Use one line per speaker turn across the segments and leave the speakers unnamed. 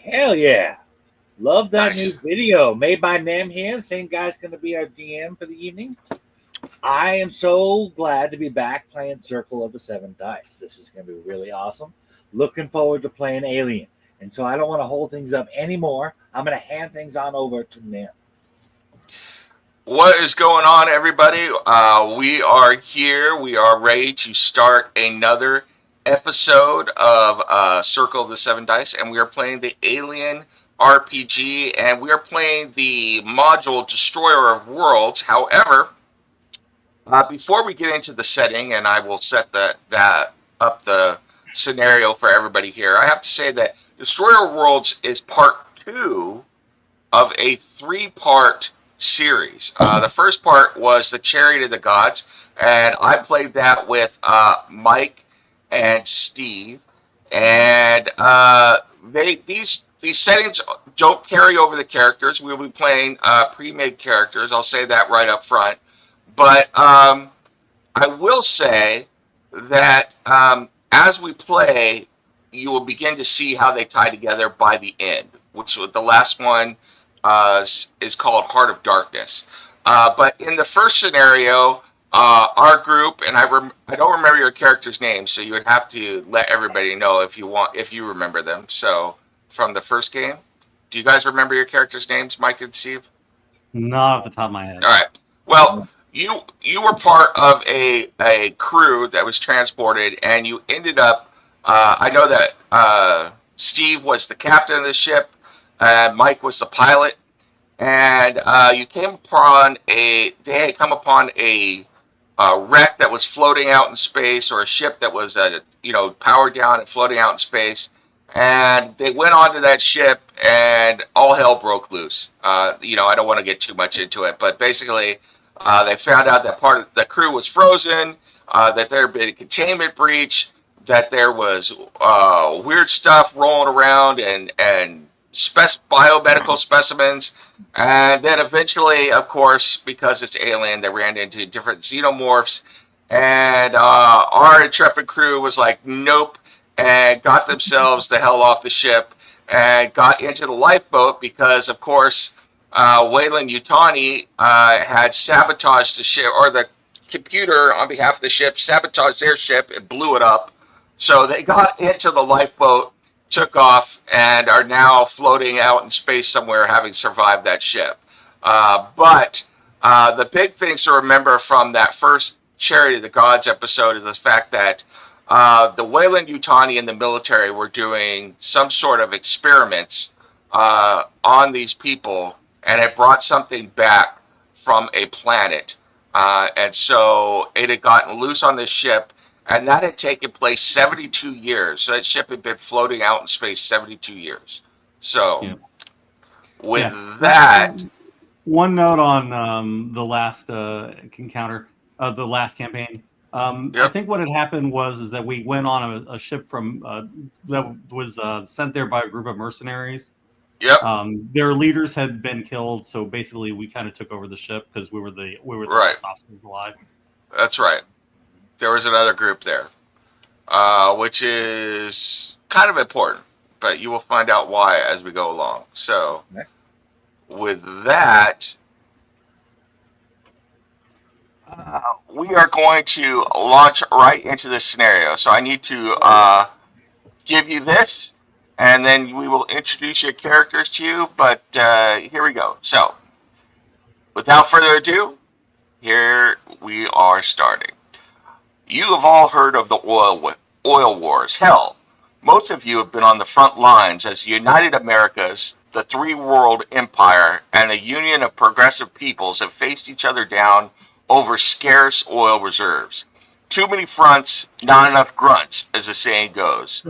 Hell yeah. Love that
Nice.
new video made by Nem here. Same guy's going to be our GM for the evening. I am so glad to be back playing Circle of the Seven Dice. This is going to be really awesome. Looking forward to playing Alien. And so I don't want to hold things up anymore. I'm going to hand things on over to Nem.
What is going on, everybody? We are here. We are ready to start another episode of Circle of the Seven Dice, and we are playing the Alien RPG, and we are playing the module Destroyer of Worlds. However, before we get into the setting, and I will set that up the scenario for everybody here, I have to say that Destroyer of Worlds is part 2 of a 3-part series. The first part was the Chariot of the Gods, and I played that with Mike and Steve, and these settings don't carry over the characters. We'll be playing pre-made characters. I'll say that right up front. But I will say that as we play, you will begin to see how they tie together by the end, which the last one is called Heart of Darkness. But in the first scenario, our group, and I don't remember your characters' names, so you would have to let everybody know if you remember them. So from the first game, do you guys remember your characters' names, Mike and Steve?
Not off the top of my head.
All right. Well, you were part of a crew that was transported, and you ended up. I know that Steve was the captain of the ship. Mike was the pilot, and you came upon they had come upon a wreck that was floating out in space, or a ship that was powered down and floating out in space, and they went onto that ship, and all hell broke loose. I don't want to get too much into it, but basically they found out that part of the crew was frozen, that there had been a containment breach, that there was weird stuff rolling around, and biomedical specimens, and then eventually, of course, because it's Alien, they ran into different xenomorphs, and our intrepid crew was like, nope, and got themselves the hell off the ship and got into the lifeboat because, of course, Weyland-Yutani had sabotaged the ship, or the computer on behalf of the ship sabotaged their ship and blew it up. So they got into the lifeboat, took off, and are now floating out in space somewhere, having survived that ship. But the big things to remember from that first Chariot of the Gods episode is the fact that the Weyland-Yutani and the military were doing some sort of experiments on these people, and it brought something back from a planet. And so it had gotten loose on this ship, and that had taken place 72 years. So that ship had been floating out in space 72 years. So with that...
One note on the last encounter, the last campaign. I think what had happened is that we went on a ship from that was sent there by a group of mercenaries.
Yep.
Their leaders had been killed, so basically we kind of took over the ship because we were the
right.
last officers alive.
That's right. There was another group there, which is kind of important, but you will find out why as we go along. So, with that, we are going to launch right into this scenario. So I need to give you this, and then we will introduce your characters to you, but here we go. So, without further ado, here we are starting. You have all heard of the oil wars. Hell, most of you have been on the front lines as the United Americas, the Three-World Empire, and the Union of Progressive Peoples have faced each other down over scarce oil reserves. Too many fronts, not enough grunts, as the saying goes.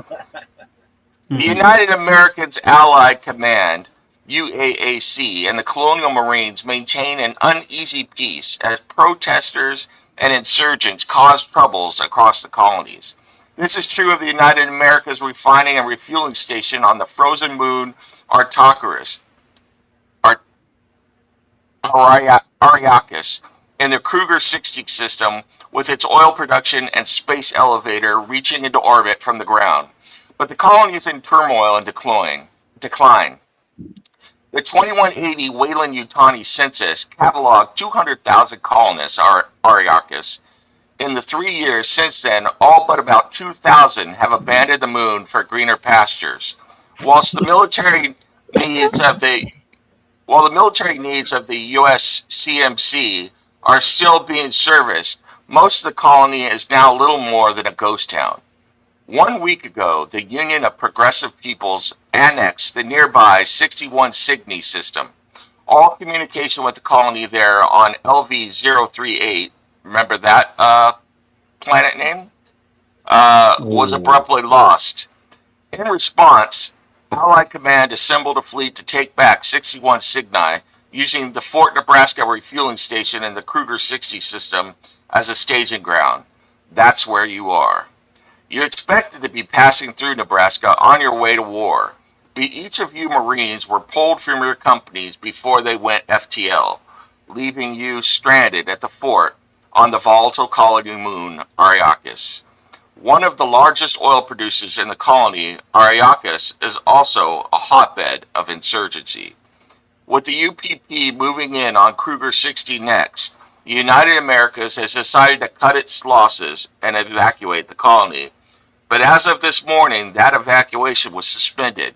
The United Americans Allied Command, UAAC, and the Colonial Marines maintain an uneasy peace as protesters and insurgents cause troubles across the colonies. This is true of the United America's refining and refueling station on the frozen moon Artakis, Ariakis, in the Kruger 60 system with its oil production and space elevator reaching into orbit from the ground. But the colony is in turmoil and decline. decline. The 2180 Weyland-Yutani census cataloged 200,000 colonists, Aryakis. In the 3 years since then, all but about 2,000 have abandoned the moon for greener pastures. Whilst the military needs of the U.S. CMC are still being serviced, most of the colony is now little more than a ghost town. 1 week ago, the Union of Progressive Peoples annexed the nearby 61 Cygni system. All communication with the colony there on LV-038, remember that planet name, was abruptly lost. In response, Allied Command assembled a fleet to take back 61 Cygni, using the Fort Nebraska refueling station in the Kruger 60 system as a staging ground. That's where you are. You expected to be passing through Nebraska on your way to war, but each of you Marines were pulled from your companies before they went FTL, leaving you stranded at the fort on the volatile colony moon, Aryakis. One of the largest oil producers in the colony, Aryakis is also a hotbed of insurgency. With the UPP moving in on Kruger 60 next, United Americas has decided to cut its losses and evacuate the colony. But as of this morning, that evacuation was suspended.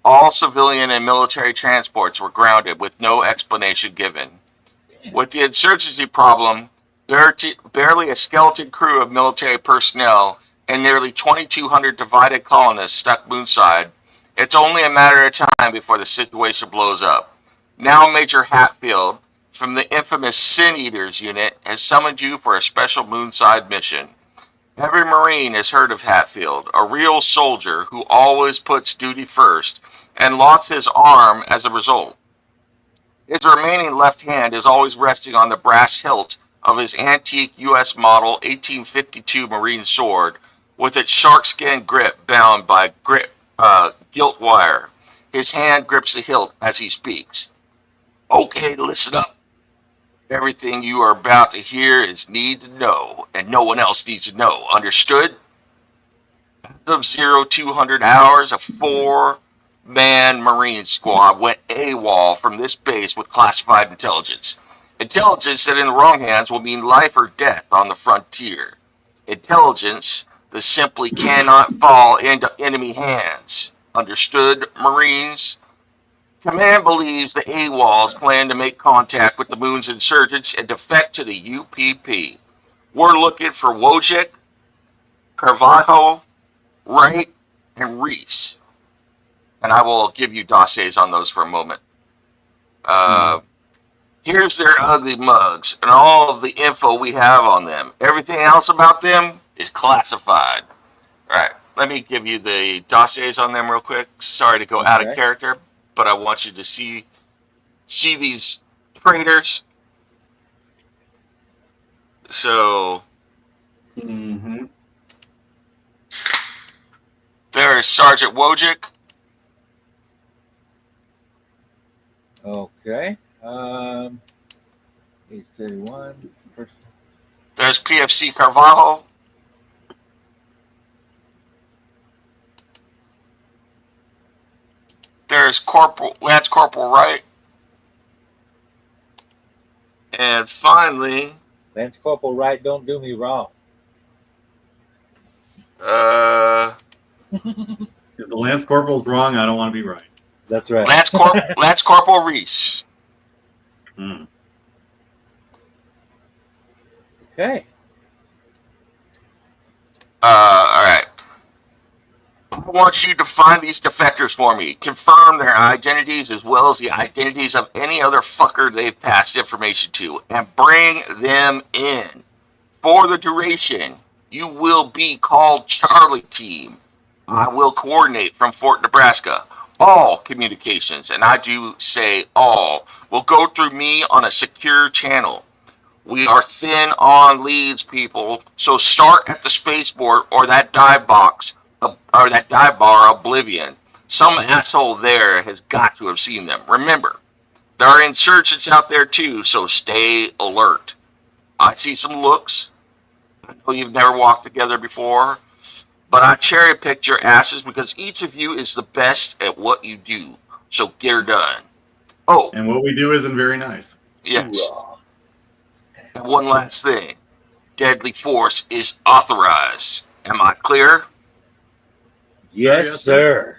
All civilian and military transports were grounded with no explanation given. With the insurgency problem, barely a skeleton crew of military personnel and nearly 2,200 divided colonists stuck moonside, it's only a matter of time before the situation blows up. Now Major Hatfield, from the infamous Sin Eaters unit, has summoned you for a special moonside mission. Every Marine has heard of Hatfield, a real soldier who always puts duty first, and lost his arm as a result. His remaining left hand is always resting on the brass hilt of his antique U.S. model 1852 Marine sword, with its sharkskin grip bound by gilt wire. His hand grips the hilt as he speaks. Okay, listen up. Everything you are about to hear is need to know, and no one else needs to know. Understood? As of 0200 hours, a 4-man Marine squad went AWOL from this base with classified intelligence. Intelligence that in the wrong hands will mean life or death on the frontier. Intelligence that simply cannot fall into enemy hands. Understood, Marines? Command believes the AWOLs plan to make contact with the moon's insurgents and defect to the UPP. We're looking for Wojcik, Carvalho, Wright, and Reese. And I will give you dossiers on those for a moment. Here's their ugly mugs and all of the info we have on them. Everything else about them is classified. All right, let me give you the dossiers on them real quick. Sorry to go out of character, but I want you to see these traitors. So there's Sergeant Wojcik.
Okay. 831.
There's PFC Carvalho. There's Lance Corporal Wright. And finally,
Lance Corporal Wright, don't do me wrong.
If the Lance Corporal's wrong, I don't want to be right.
That's right.
Lance Corporal Reese.
Okay.
All right. I want you to find these defectors for me. Confirm their identities as well as the identities of any other fucker they've passed information to, and bring them in. For the duration, you will be called Charlie Team. I will coordinate from Fort Nebraska. All communications, and I do say all, will go through me on a secure channel. We are thin on leads, people, so start at the spaceport or that dive box, or that dive bar Oblivion. Some asshole there has got to have seen them. Remember, there are insurgents out there too, so stay alert. I see some looks. I know you've never walked together before, but I cherry picked your asses because each of you is the best at what you do. So get her done. Oh,
And what we do isn't very nice.
yes. And one last thing. Deadly force is authorized. Am I clear?
Yes, sir.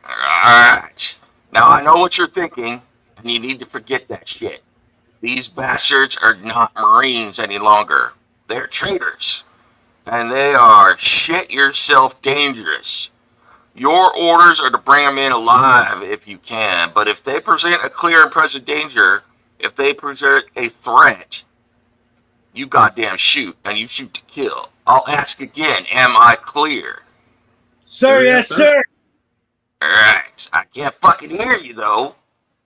Alright. Now I know what you're thinking, and you need to forget that shit. These bastards are not Marines any longer. They're traitors. And they are shit yourself dangerous. Your orders are to bring them in alive if you can, but if they present a clear and present danger, if they present a threat, you goddamn shoot, and you shoot to kill. I'll ask again, am I clear?
Sir, yes, sir.
Alright, I can't fucking hear you though.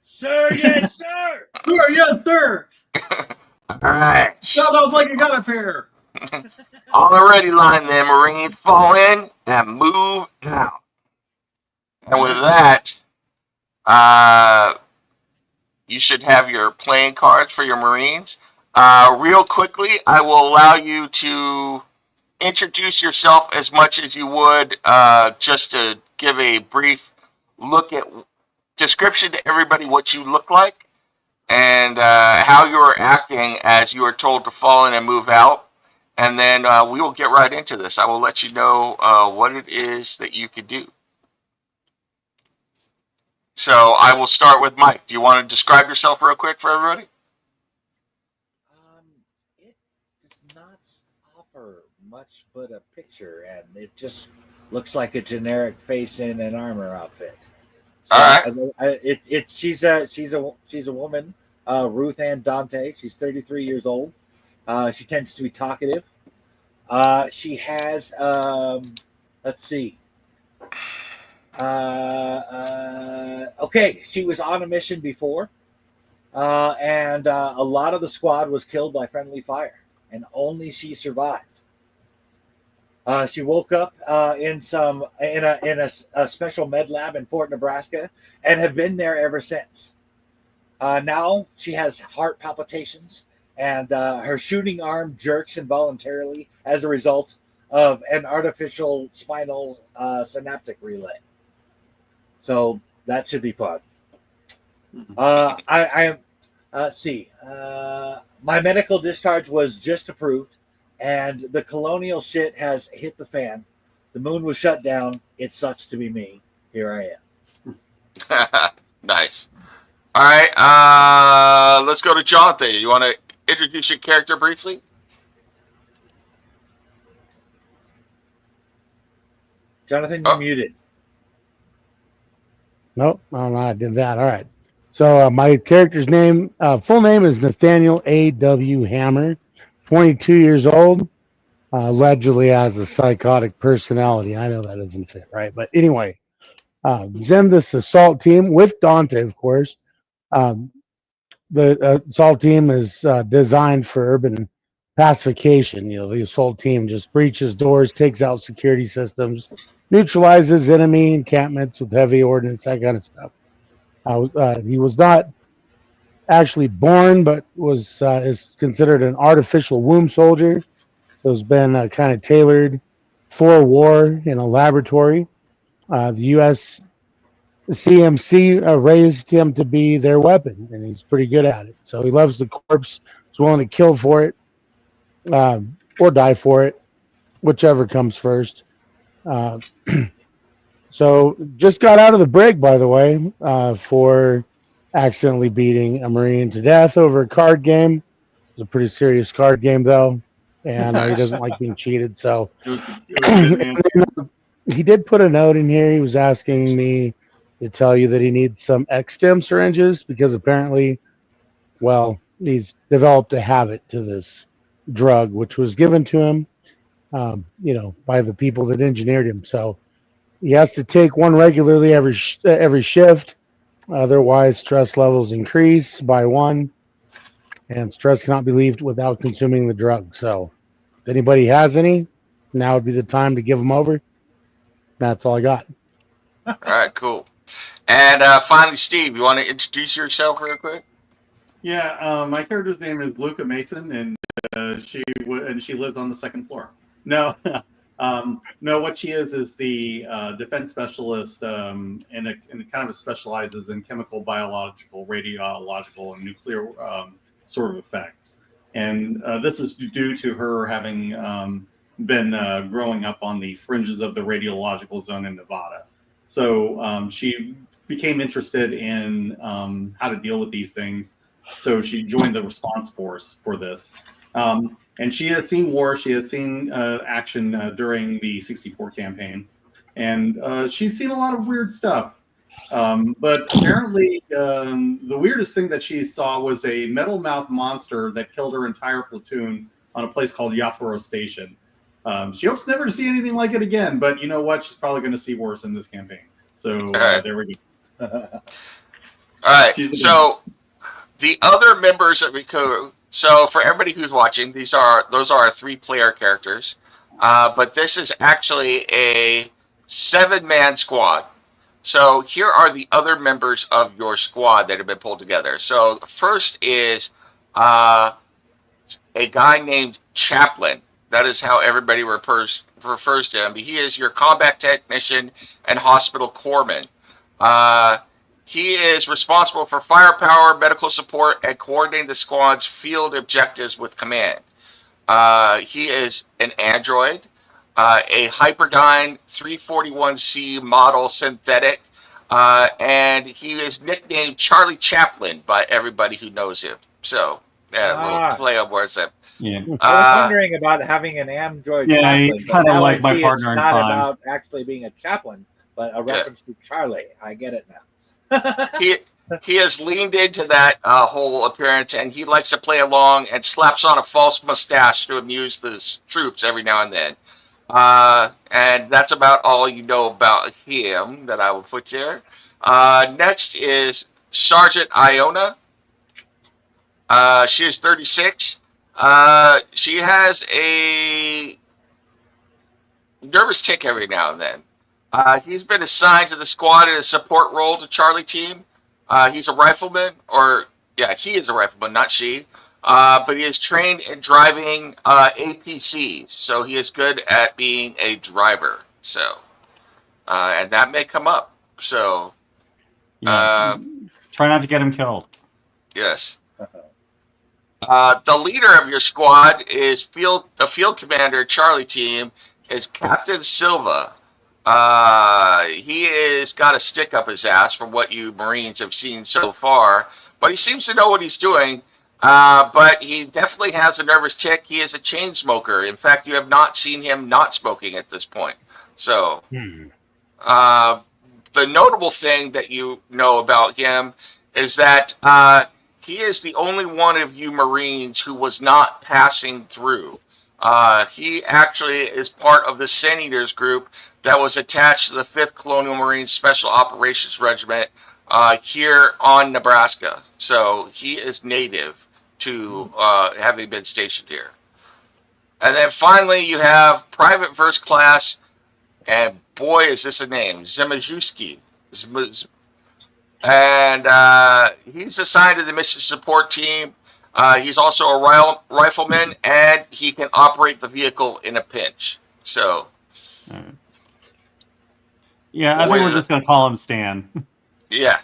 Sir, yes, sir.
Sir, yes, sir.
Alright.
Sounds like you got a pair.
On the ready line then, Marines, fall in and move out. And with that, you should have your playing cards for your Marines. Real quickly, I will allow you to introduce yourself as much as you would, just to give a brief look at description to everybody what you look like and how you are acting as you are told to fall in and move out. And then we will get right into this. I will let you know what it is that you could do. So I will start with Mike. Do you want to describe yourself real quick for everybody?
It does not offer much but a picture, and it just looks like a generic face in an armor outfit. So
All right.
She's a woman, Ruth Ann Dante. She's 33 years old. She tends to be talkative. She has let's see. Okay, she was on a mission before, and a lot of the squad was killed by friendly fire, and only she survived. She woke up in a special med lab in Fort Nebraska, and have been there ever since. Now she has heart palpitations, and her shooting arm jerks involuntarily as a result of an artificial spinal synaptic relay. So that should be fun. Let's see. My medical discharge was just approved, and the colonial shit has hit the fan. The moon was shut down. It sucks to be me. Here I am.
Nice. All right. Let's go to Jonathan. You want to introduce your character briefly?
Jonathan, you're muted.
Nope, I did that. All right. So my character's name, full name is Nathaniel A.W. Hammer, 22 years old, allegedly has a psychotic personality. I know that doesn't fit, right? But anyway, he's in this assault team with Dante, of course. The assault team is designed for urban pacification. You know, the assault team just breaches doors, takes out security systems, neutralizes enemy encampments with heavy ordnance, that kind of stuff. He was not actually born, but is considered an artificial womb soldier. So has been kind of tailored for war in a laboratory. The U.S. CMC raised him to be their weapon, and he's pretty good at it. So he loves the corpse. He's willing to kill for it, or die for it, whichever comes first. So just got out of the brig, by the way, for accidentally beating a Marine to death over a card game. It was a pretty serious card game, though, and he doesn't like being cheated. So he did put a note in here. He was asking me to tell you that he needs some X-Stim syringes because apparently, well, he's developed a habit to this drug, which was given to him, by the people that engineered him. So he has to take one regularly every shift. Otherwise, stress levels increase by one, and stress cannot be relieved without consuming the drug. So if anybody has any, now would be the time to give them over. That's all I got.
All right, cool. And finally, Steve, you want to introduce yourself real quick?
Yeah, my character's name is Luca Mason, and she lives on the second floor. No, No, what she is the defense specialist, and it kind of specializes in chemical, biological, radiological, and nuclear sort of effects. And this is due to her having been growing up on the fringes of the radiological zone in Nevada. So she became interested in how to deal with these things. So she joined the response force for this. And she has seen war. She has seen action during the 64 campaign. And she's seen a lot of weird stuff. But apparently, the weirdest thing that she saw was a metal mouth monster that killed her entire platoon on a place called Yafuro Station. She hopes never to see anything like it again. But you know what? She's probably going to see worse in this campaign. So there we go.
All right. So the other members of Riku. So for everybody who's watching, those are 3-player characters, but this is actually a 7-man squad. So here are the other members of your squad that have been pulled together. So the first is a guy named Chaplin. That is how everybody refers to him. He is your combat technician and hospital corpsman. He is responsible for firepower, medical support, and coordinating the squad's field objectives with command. He is an android, a Hyperdyne 341C model synthetic, and he is nicknamed Charlie Chaplin by everybody who knows him. So, a little play on words there.
Yeah.
I was wondering about having an android.
Yeah,
chaplain,
he's kind of like my partner in
crime. It's not
crime.
about actually being a chaplain, but a reference to Charlie. I get it now.
He has leaned into that whole appearance, and he likes to play along and slaps on a false mustache to amuse the troops every now and then. And that's about all you know about him that I will put there. Next is Sergeant Iona. She is 36. She has a nervous tick every now and then. He's been assigned to the squad in a support role to Charlie team. He's a rifleman, he is a rifleman, not she. But he is trained in driving APCs, so he is good at being a driver. So, and that may come up. So,
try not to get him killed.
Yes. The leader of your squad is the field commander, Charlie team, is Captain Silva. He has got a stick up his ass from what you Marines have seen so far, but he seems to know what he's doing. But he definitely has a nervous tick. He is a chain smoker. In fact, you have not seen him not smoking at this point. So, the notable thing that you know about him is that he is the only one of you Marines who was not passing through. He actually is part of the Sin Eaters group that was attached to the 5th Colonial Marines Special Operations Regiment here on Nebraska. So he is native to having been stationed here. And then finally you have Private First Class, and boy is this a name, Zimajewski. And he's assigned to the mission support team. He's also a rifleman, and he can operate the vehicle in a pinch. So,
yeah, I think we're just gonna call him Stan.
Yeah.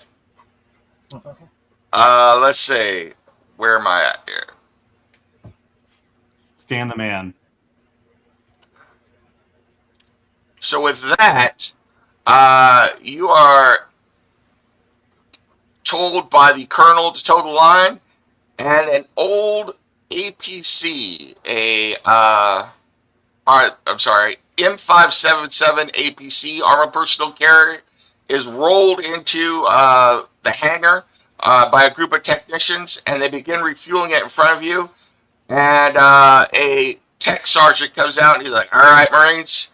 Let's see. Where am I at here?
Stan the man.
So with that, you are told by the colonel to toe the line. And an old APC, M577 APC armored personnel carrier is rolled into the hangar by a group of technicians, and they begin refueling it in front of you. And a tech sergeant comes out, and he's like, "All right, Marines,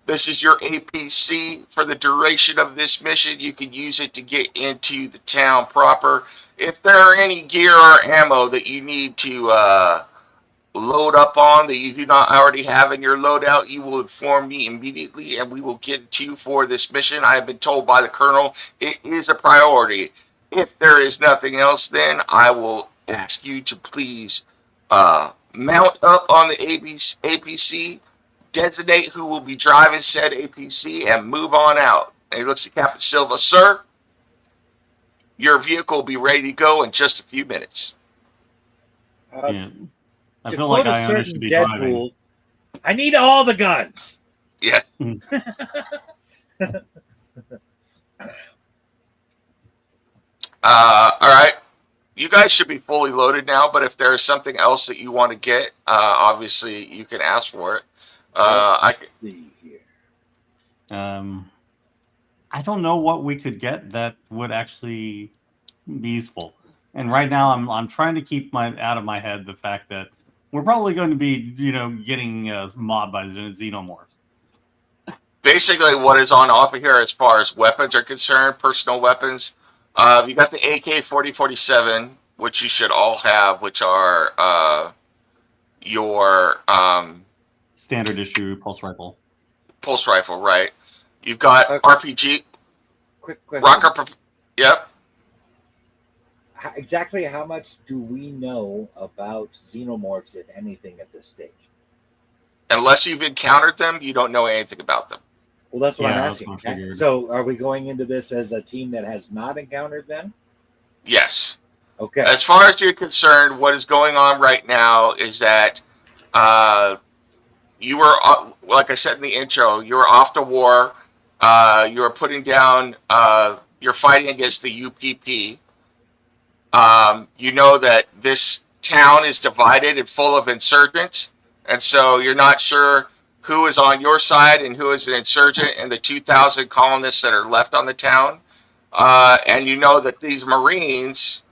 this is your APC for the duration of this mission. You can use it to get into the town proper. If there are any gear or ammo that you need to load up on that you do not already have in your loadout, you will inform me immediately, and we will get to you for this mission. I have been told by the colonel it is a priority. If there is nothing else, then I will ask you to please mount up on the APC, designate who will be driving said APC and move on out. And he looks at Captain Silva. Sir, your vehicle will be ready to go in just a few minutes.
Yeah. I
To
feel like
quote a
Iona
certain
should be driving.
Deadpool, I need all the guns.
Yeah. All right. You guys should be fully loaded now, but if there's something else that you want to get, obviously you can ask for it.
Let's see here.
I don't know what we could get that would actually be useful. And right now, I'm trying to keep out of my head the fact that we're probably going to be, getting mobbed by xenomorphs.
Basically, what is on offer here as far as weapons are concerned, personal weapons, you got the AK-40-47, which you should all have, which are your
Standard issue pulse rifle.
Pulse rifle, right? You've got RPG.
Quick question.
Rocker. Yep.
Exactly how much do we know about xenomorphs, if anything, at this stage?
Unless you've encountered them, you don't know anything about them.
Well, that's what
Yeah,
I'm
that's
asking.
what I figured.
So, are we going into this as a team that has not encountered them?
Yes.
Okay.
As far as you're concerned, what is going on right now is that you were, like I said in the intro, you were off to war. You were putting down, you're fighting against the UPP. You know that this town is divided and full of insurgents, and so you're not sure who is on your side and who is an insurgent and the 2,000 colonists that are left on the town. And you know that these Marines,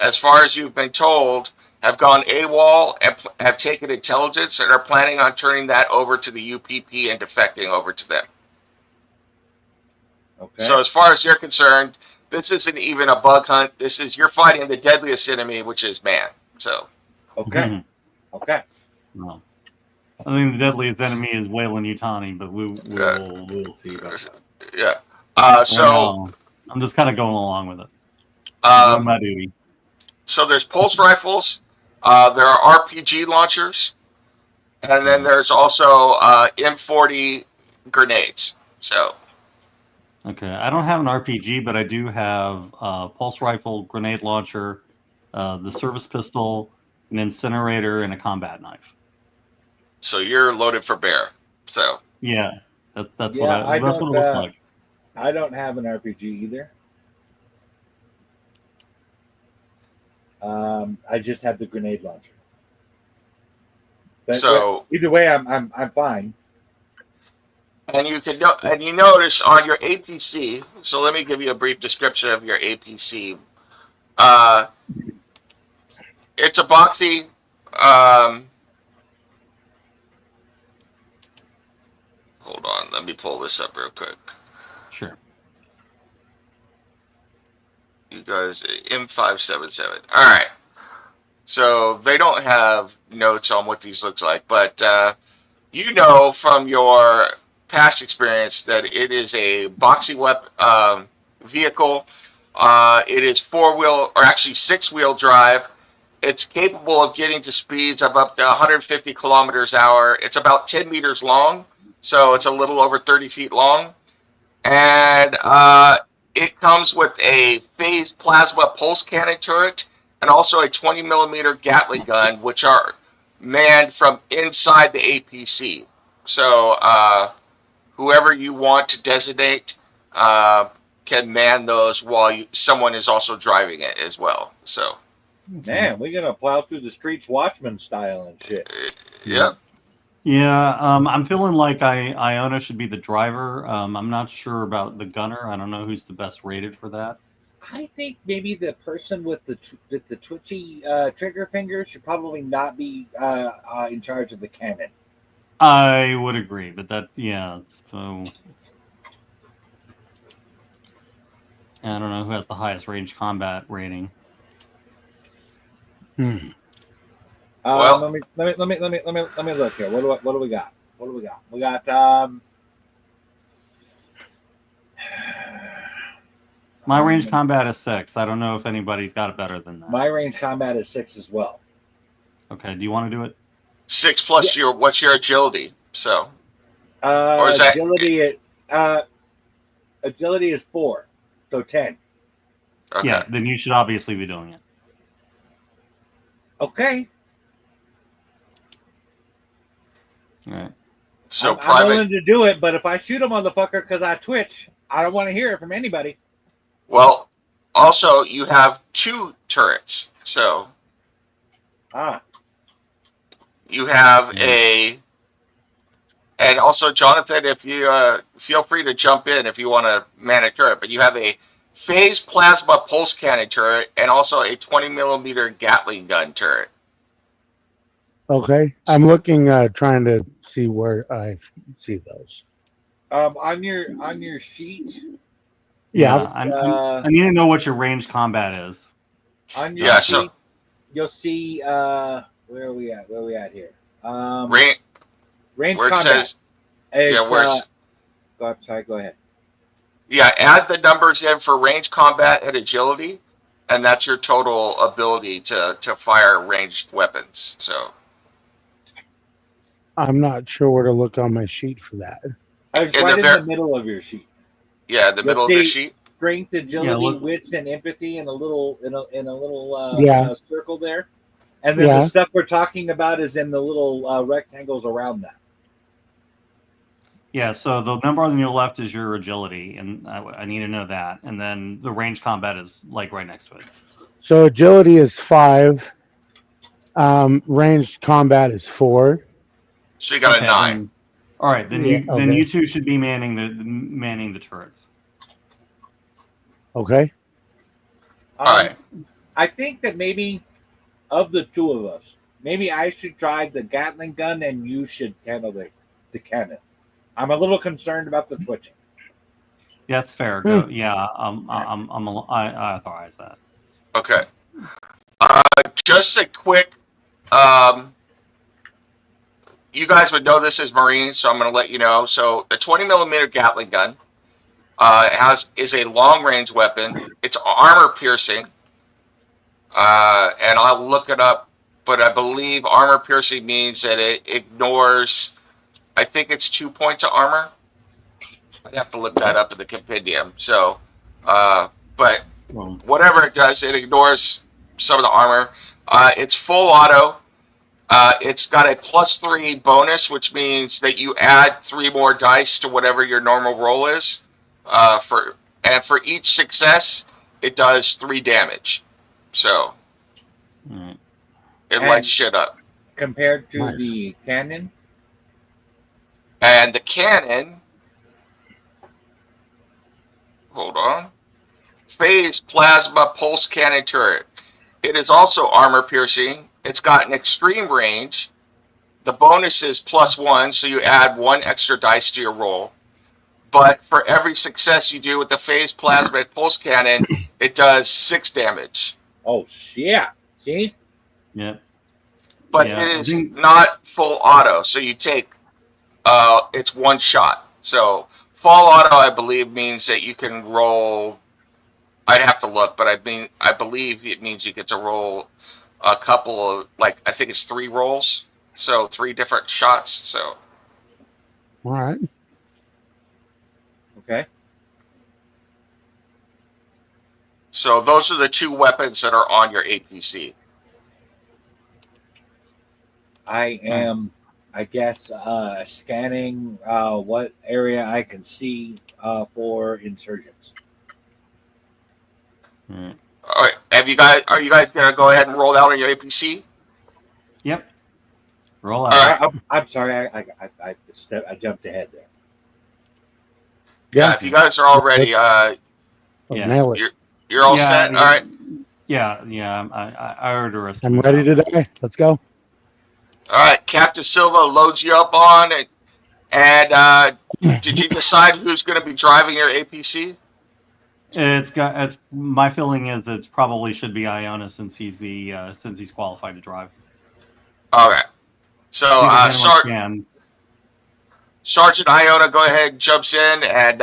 as far as you've been told, have gone AWOL and have taken intelligence and are planning on turning that over to the UPP and defecting over to them.
Okay.
So as far as you're concerned, this isn't even a bug hunt. You're fighting the deadliest enemy, which is man. So.
Okay. Okay.
No. I think the deadliest enemy is Wayland Yutani, but we'll see about that.
Yeah. So
I'm just kind of going along with it. My duty.
So there's pulse rifles. There are RPG launchers, and then there's also M40 grenades. So.
Okay, I don't have an RPG, but I do have a pulse rifle, grenade launcher, the service pistol, an incinerator, and a combat knife.
So you're loaded for bear. So
yeah, that's what
Yeah,
that's what it looks like.
I don't have an RPG either. I just have the grenade launcher. But
so
either way, I'm fine.
And you notice on your APC. So let me give you a brief description of your APC. It's a boxy. Hold on, let me pull this up real quick.
Sure.
You guys, M577. All right. So they don't have notes on what these looks like, but you know from your past experience that it is a boxy vehicle. It is 4-wheel, or actually 6-wheel drive. It's capable of getting to speeds of up to 150 kilometers an hour. It's about 10 meters long, so it's a little over 30 feet long. And it comes with a phased plasma pulse cannon turret and also a 20 millimeter Gatling gun, which are manned from inside the APC. So whoever you want to designate can man those while someone is also driving it as well. So,
man, we're gonna plow through the streets, Watchmen style and shit.
Yep.
Yeah, I'm feeling like Iona should be the driver. I'm not sure about the gunner. I don't know who's the best rated for that.
I think maybe the person with the twitchy trigger finger should probably not be in charge of the cannon.
I would agree, but so I don't know who has the highest range combat rating.
Well,
let me look here. What do we got? We got
My range combat is 6. I don't know if anybody's got it better than that.
my range combat is 6 as well.
Okay, do you want to do it?
6 plus what's your agility? So Or is that-
Agility is 4, so 10.
Okay.
Yeah, then you should obviously be doing it.
Okay.
All right.
So
I'm
private.
willing to do it, but if I shoot a motherfucker because I twitch, I don't want to hear it from anybody.
Well, also you have 2 turrets, so you have a. And also, Jonathan, if you feel free to jump in if you want to man a turret, but you have a phased plasma pulse cannon turret and also a 20mm Gatling gun turret.
Okay. I'm looking, trying to see where I see those.
On your sheet,
Yeah.
I need to know what your range combat is.
on your
Yeah,
sheet,
so
you'll see where are we at? Where are we at here? Range
where it
combat.
says, yeah, where's
Go ahead.
yeah, add the numbers in for range combat and agility, and that's your total ability to fire ranged weapons. So
I'm not sure where to look on my sheet for that.
It's
In
right
the
in the middle of your sheet.
yeah, the middle of the sheet.
Strength, agility,
look.
wits, and empathy in a little
Yeah.
circle there, and then
Yeah.
the stuff we're talking about is in the little rectangles around that.
Yeah, so the number on your left is your agility, and I need to know that. And then the range combat is like right next to it.
So agility is 5. Ranged combat is 4.
So you got
Okay,
a 9.
then- all right, then
Yeah,
then
okay.
you two should be manning the turrets.
Okay.
All right.
I think that maybe of the two of us, maybe I should drive the Gatling gun and you should handle the cannon. I'm a little concerned about the twitching.
Yeah, that's fair. Go, yeah, I authorize that.
Okay. Just a quick. You guys would know this as Marines, so I'm going to let you know. So the 20mm Gatling gun is a long range weapon. It's armor piercing, and I'll look it up. But I believe armor piercing means that it ignores. I think it's 2 points of armor. I'd have to look that up in the compendium. So, but
Well,
whatever it does, it ignores some of the armor. It's full auto. It's got a +3 bonus, which means that you add 3 more dice to whatever your normal roll is. For each success, it does 3 damage. So
all right.
it
And-
lights shit up.
Compared to
Nice.
the cannon,
And the cannon, hold on, phased plasma pulse cannon turret. It is also armor piercing. It's got an extreme range. The bonus is +1, so you add 1 extra dice to your roll. But for every success you do with the phased plasma pulse cannon, it does 6 damage.
oh shit! See,
Yeah.
But
Yeah,
it
I
is
think-
not full auto, so you take it's 1 shot. So full auto, I believe, means that you can roll. I'd have to look, but I believe it means you get to roll a couple of, like, I think it's 3 rolls, so 3 different shots. So
All right.
okay.
those are the 2 weapons that are on your APC.
I am, I guess, scanning what area I can see for insurgents.
All right.
All right, are you guys gonna go ahead and roll out on your APC?
Yep. Roll out.
All right.
I'm sorry, I jumped ahead there.
Yeah. If you guys are all ready,
Yeah.
Nail it.
you're all
Yeah,
set.
yeah.
All right.
Yeah. I already arrested.
I'm ready to die. Let's go.
All right, Captain Silva loads you up on it. And did you decide who's going to be driving your APC?
It's my feeling is it probably should be Iona since he's qualified to drive.
All right. So Sergeant Iona, go ahead and jumps in, and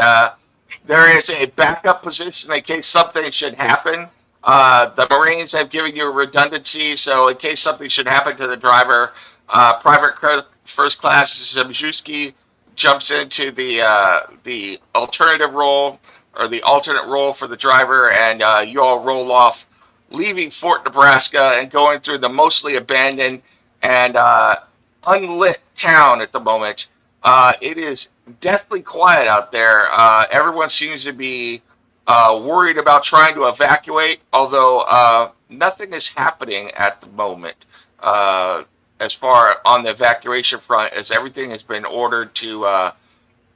there is a backup position in case something should happen. The Marines have given you redundancy, so in case something should happen to the driver, Private First Class Zabzewski jumps into the alternative role or the alternate role for the driver, and you all roll off, leaving Fort Nebraska and going through the mostly abandoned and unlit town at the moment. It is deathly quiet out there. Everyone seems to be worried about trying to evacuate, although nothing is happening at the moment as far on the evacuation front, as everything has been ordered to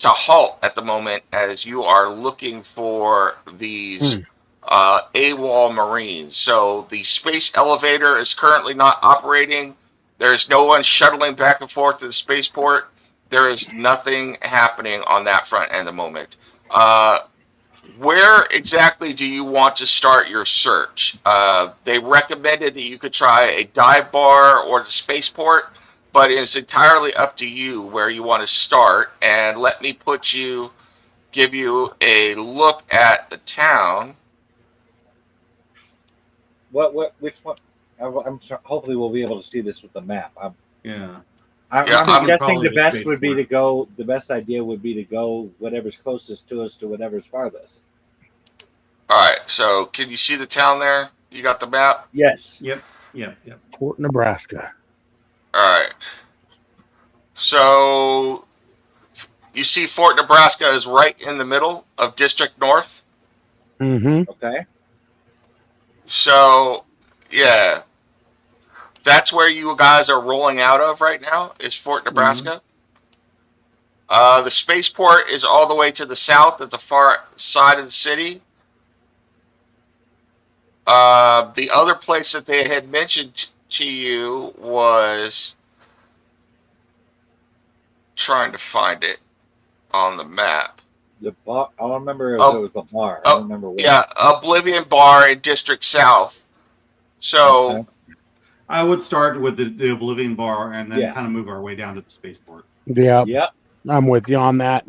halt at the moment, as you are looking for these AWOL Marines. So the space elevator is currently not operating. There's no one shuttling back and forth to the spaceport. There is nothing happening on that front at the moment. Where exactly do you want to start your search? They recommended that you could try a dive bar or the spaceport, but it's entirely up to you where you want to start. And let me give you a look at the town.
Which one? I'm sure, hopefully we'll be able to see this with the map. I'm
I'm
guessing
probably
the best
the
would be to
spaceport.
go. The best idea would be to go whatever's closest to us to whatever's farthest.
All right, so can you see the town there? You got the map?
Yes.
Yep.
Fort Nebraska.
All right. So you see Fort Nebraska is right in the middle of District North.
Mm-hmm.
Okay.
So, yeah, that's where you guys are rolling out of right now, is Fort Nebraska. The spaceport is all the way to the south at the far side of the city. The other place that they had mentioned to you was trying to find it on the map.
The bar. I don't remember if it was the bar. I don't remember where.
Yeah, Oblivion Bar in District South. So,
Okay.
I would start with the Oblivion Bar and then
Yeah.
kind of move our way down to the spaceport.
Yeah,
Yep.
I'm with you on that.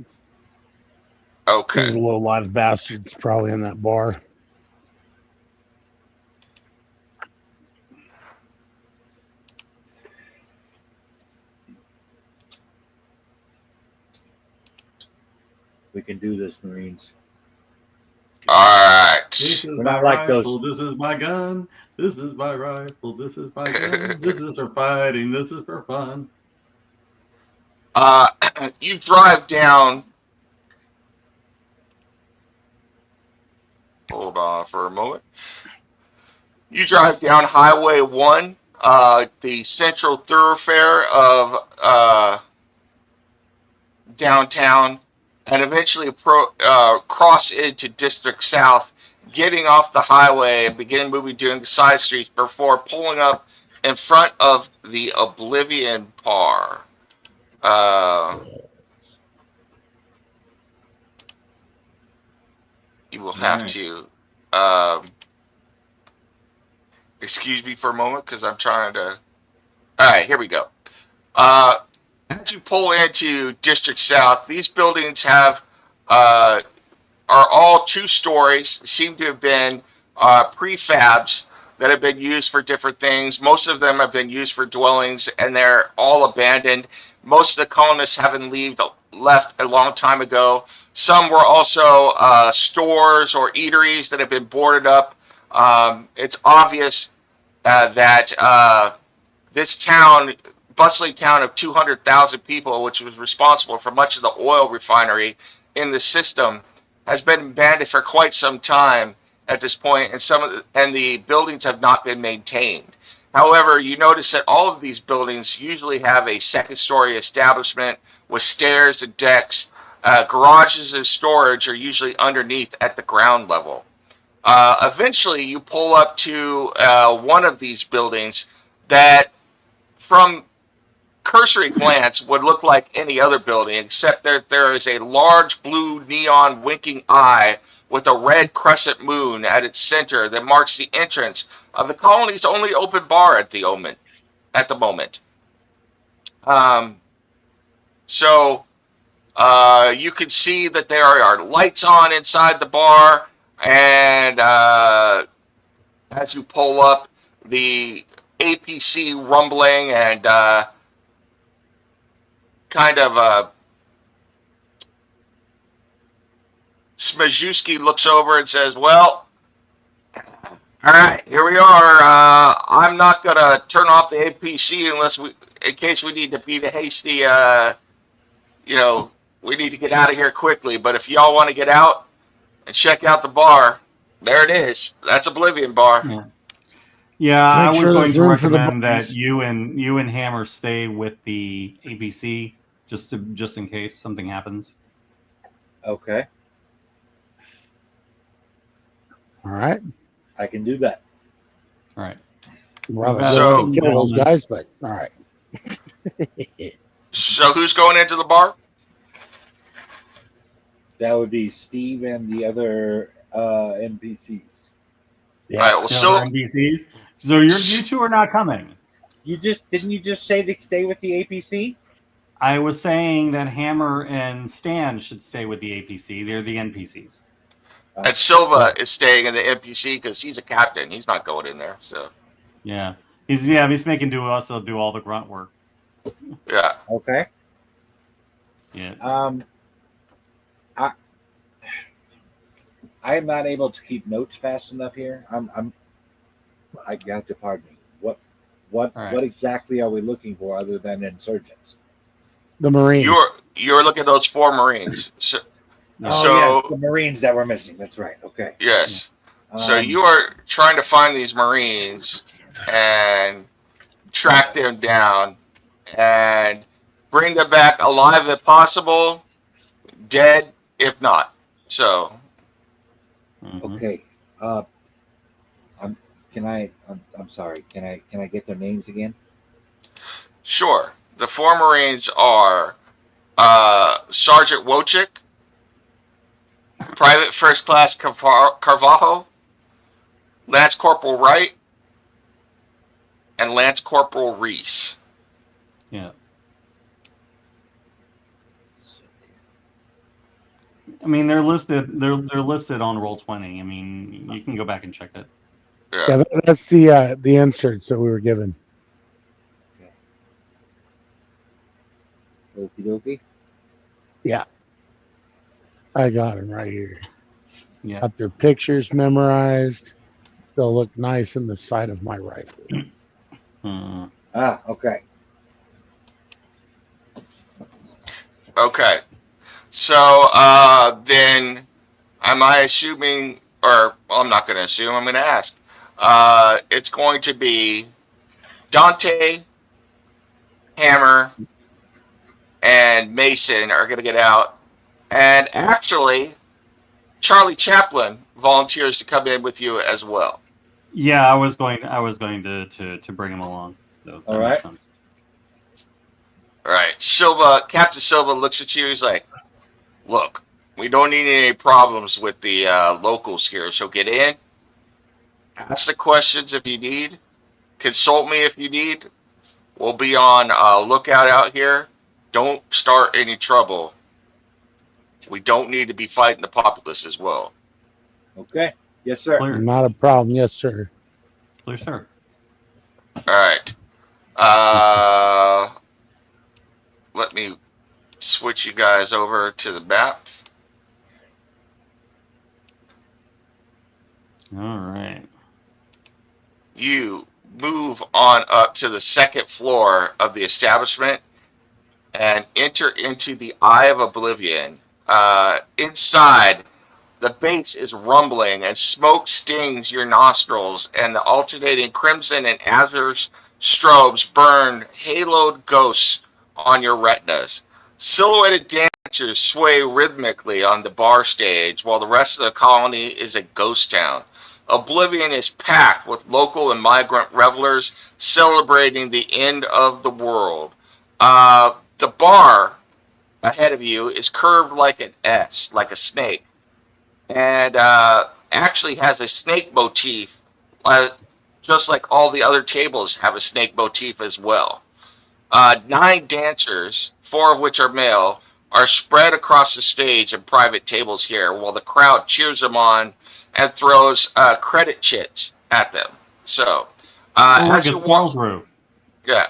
okay.
These little live bastards probably in that bar.
We can do this, Marines.
All right.
This is
We're
my
not like
rifle.
those-
This is my gun. This is my rifle. This is my gun. This is for fighting. This is for fun.
You drive down. Hold on for a moment. You drive down Highway 1, the central thoroughfare of downtown, and eventually cross into District South, getting off the highway and begin moving down the side streets before pulling up in front of the Oblivion Bar. You will have
Right.
to excuse me for a moment because I'm trying to. All right, here we go. As you pull into District South, these buildings are all 2 stories. Seem to have been prefabs that have been used for different things. Most of them have been used for dwellings, and they're all abandoned. Most of the colonists haven't left a long time ago. Some were also stores or eateries that have been boarded up. It's obvious that this town, bustling town of 200,000 people, which was responsible for much of the oil refinery in the system, has been abandoned for quite some time at this point, and the buildings have not been maintained. However, you notice that all of these buildings usually have a second-story establishment with stairs and decks. Garages and storage are usually underneath at the ground level. Eventually, you pull up to one of these buildings that, from cursory glance, would look like any other building, except that there is a large blue neon winking eye with a red crescent moon at its center that marks the entrance of the colony's only open bar at the moment. So you can see that there are lights on inside the bar, and as you pull up, the APC rumbling and kind of Smajewski looks over and says, "Well, all right, here we are. I'm not gonna turn off the APC in case we need to beat a hasty, we need to get out of here quickly. But if y'all want to get out and check out the bar, there it is. That's Oblivion Bar."
Yeah. Yeah, I was going
there's
to
room for the
recommend that
boys.
you and Hammer stay with the ABC just in case something happens.
Okay,
All right.
I can do that.
All right.
Rather
So-
kill those guys, but all right.
So who's going into the bar?
That would be Steve and the other NPCs.
Yeah.
All right. Well,
The
so
other NPCs. So you two are not coming.
Didn't you just say to stay with the APC?
I was saying that Hammer and Stan should stay with the APC. They're the NPCs.
and Silva is staying in the NPC because he's a captain. He's not going in there. So
Yeah. He's making do all the grunt work.
yeah.
Okay.
Yeah.
I am not able to keep notes fast enough here. I got to pardon me. What
All right.
what exactly are we looking for other than insurgents?
The Marines.
You're looking at those 4 Marines. So
Oh, yeah, the Marines that were missing. That's right. Okay.
yes. So
Um,
you are trying to find these Marines and track them down and bring them back alive if possible, dead if not. So
Mhm.
Okay. I'm sorry. Can I get their names again?
sure, the 4 Marines are Sergeant Wojcik, Private First Class Carvalho, Lance Corporal Wright, and Lance Corporal Reese.
Yeah. I mean, they're listed. They're listed on Roll20. I mean, you can go back and check that.
Yeah, that's the inserts that we were given.
Okie dokie.
I got them right here.
Yeah.
Got their pictures memorized. They'll look nice in the sight of my rifle.
Hmm.
Okay.
Okay. So then, am I assuming, or well, I'm not going to assume, I'm going to ask. It's going to be Dante, Hammer, and Mason are going to get out. And actually, Charlie Chaplin volunteers to come in with you as well.
Yeah, I was going to bring him along. So that
All
makes
right.
sense.
All right. Captain Silva looks at you. He's like, "Look, we don't need any problems with the locals here. So get in, ask the questions if you need, consult me if you need. We'll be on lookout out here. Don't start any trouble. We don't need to be fighting the populace as well."
Okay. Yes, sir.
Clear,
Not a problem. Yes, sir.
clear, sir.
All right. Let me switch you guys over to the map.
All right.
You move on up to the 2nd floor of the establishment and enter into the Eye of Oblivion. Inside, the base is rumbling and smoke stings your nostrils, and the alternating crimson and azure strobes burn haloed ghosts on your retinas. Silhouetted dancers sway rhythmically on the bar stage while the rest of the colony is a ghost town. Oblivion is packed with local and migrant revelers celebrating the end of the world. The bar ahead of you is curved like an S, like a snake, and actually has a snake motif, just like all the other tables have a snake motif as well. 9 dancers, 4 of which are male, are spread across the stage in private tables here, while the crowd cheers them on and throws credit chits at them. So, as you walk, yeah.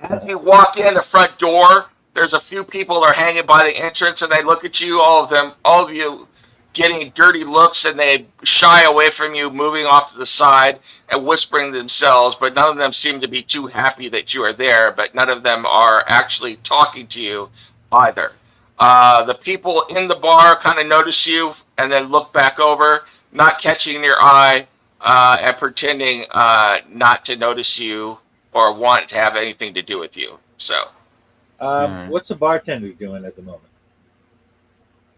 As you walk in, the front door there's a few people that are hanging by the entrance, and they look at you, all of you, getting dirty looks, and they shy away from you, moving off to the side and whispering to themselves. But none of them seem to be too happy that you are there. But none of them are actually talking to you either. The people in the bar kind of notice you and then look back over, not catching your eye, and pretending not to notice you or want to have anything to do with you. So,
what's the bartender doing at the moment?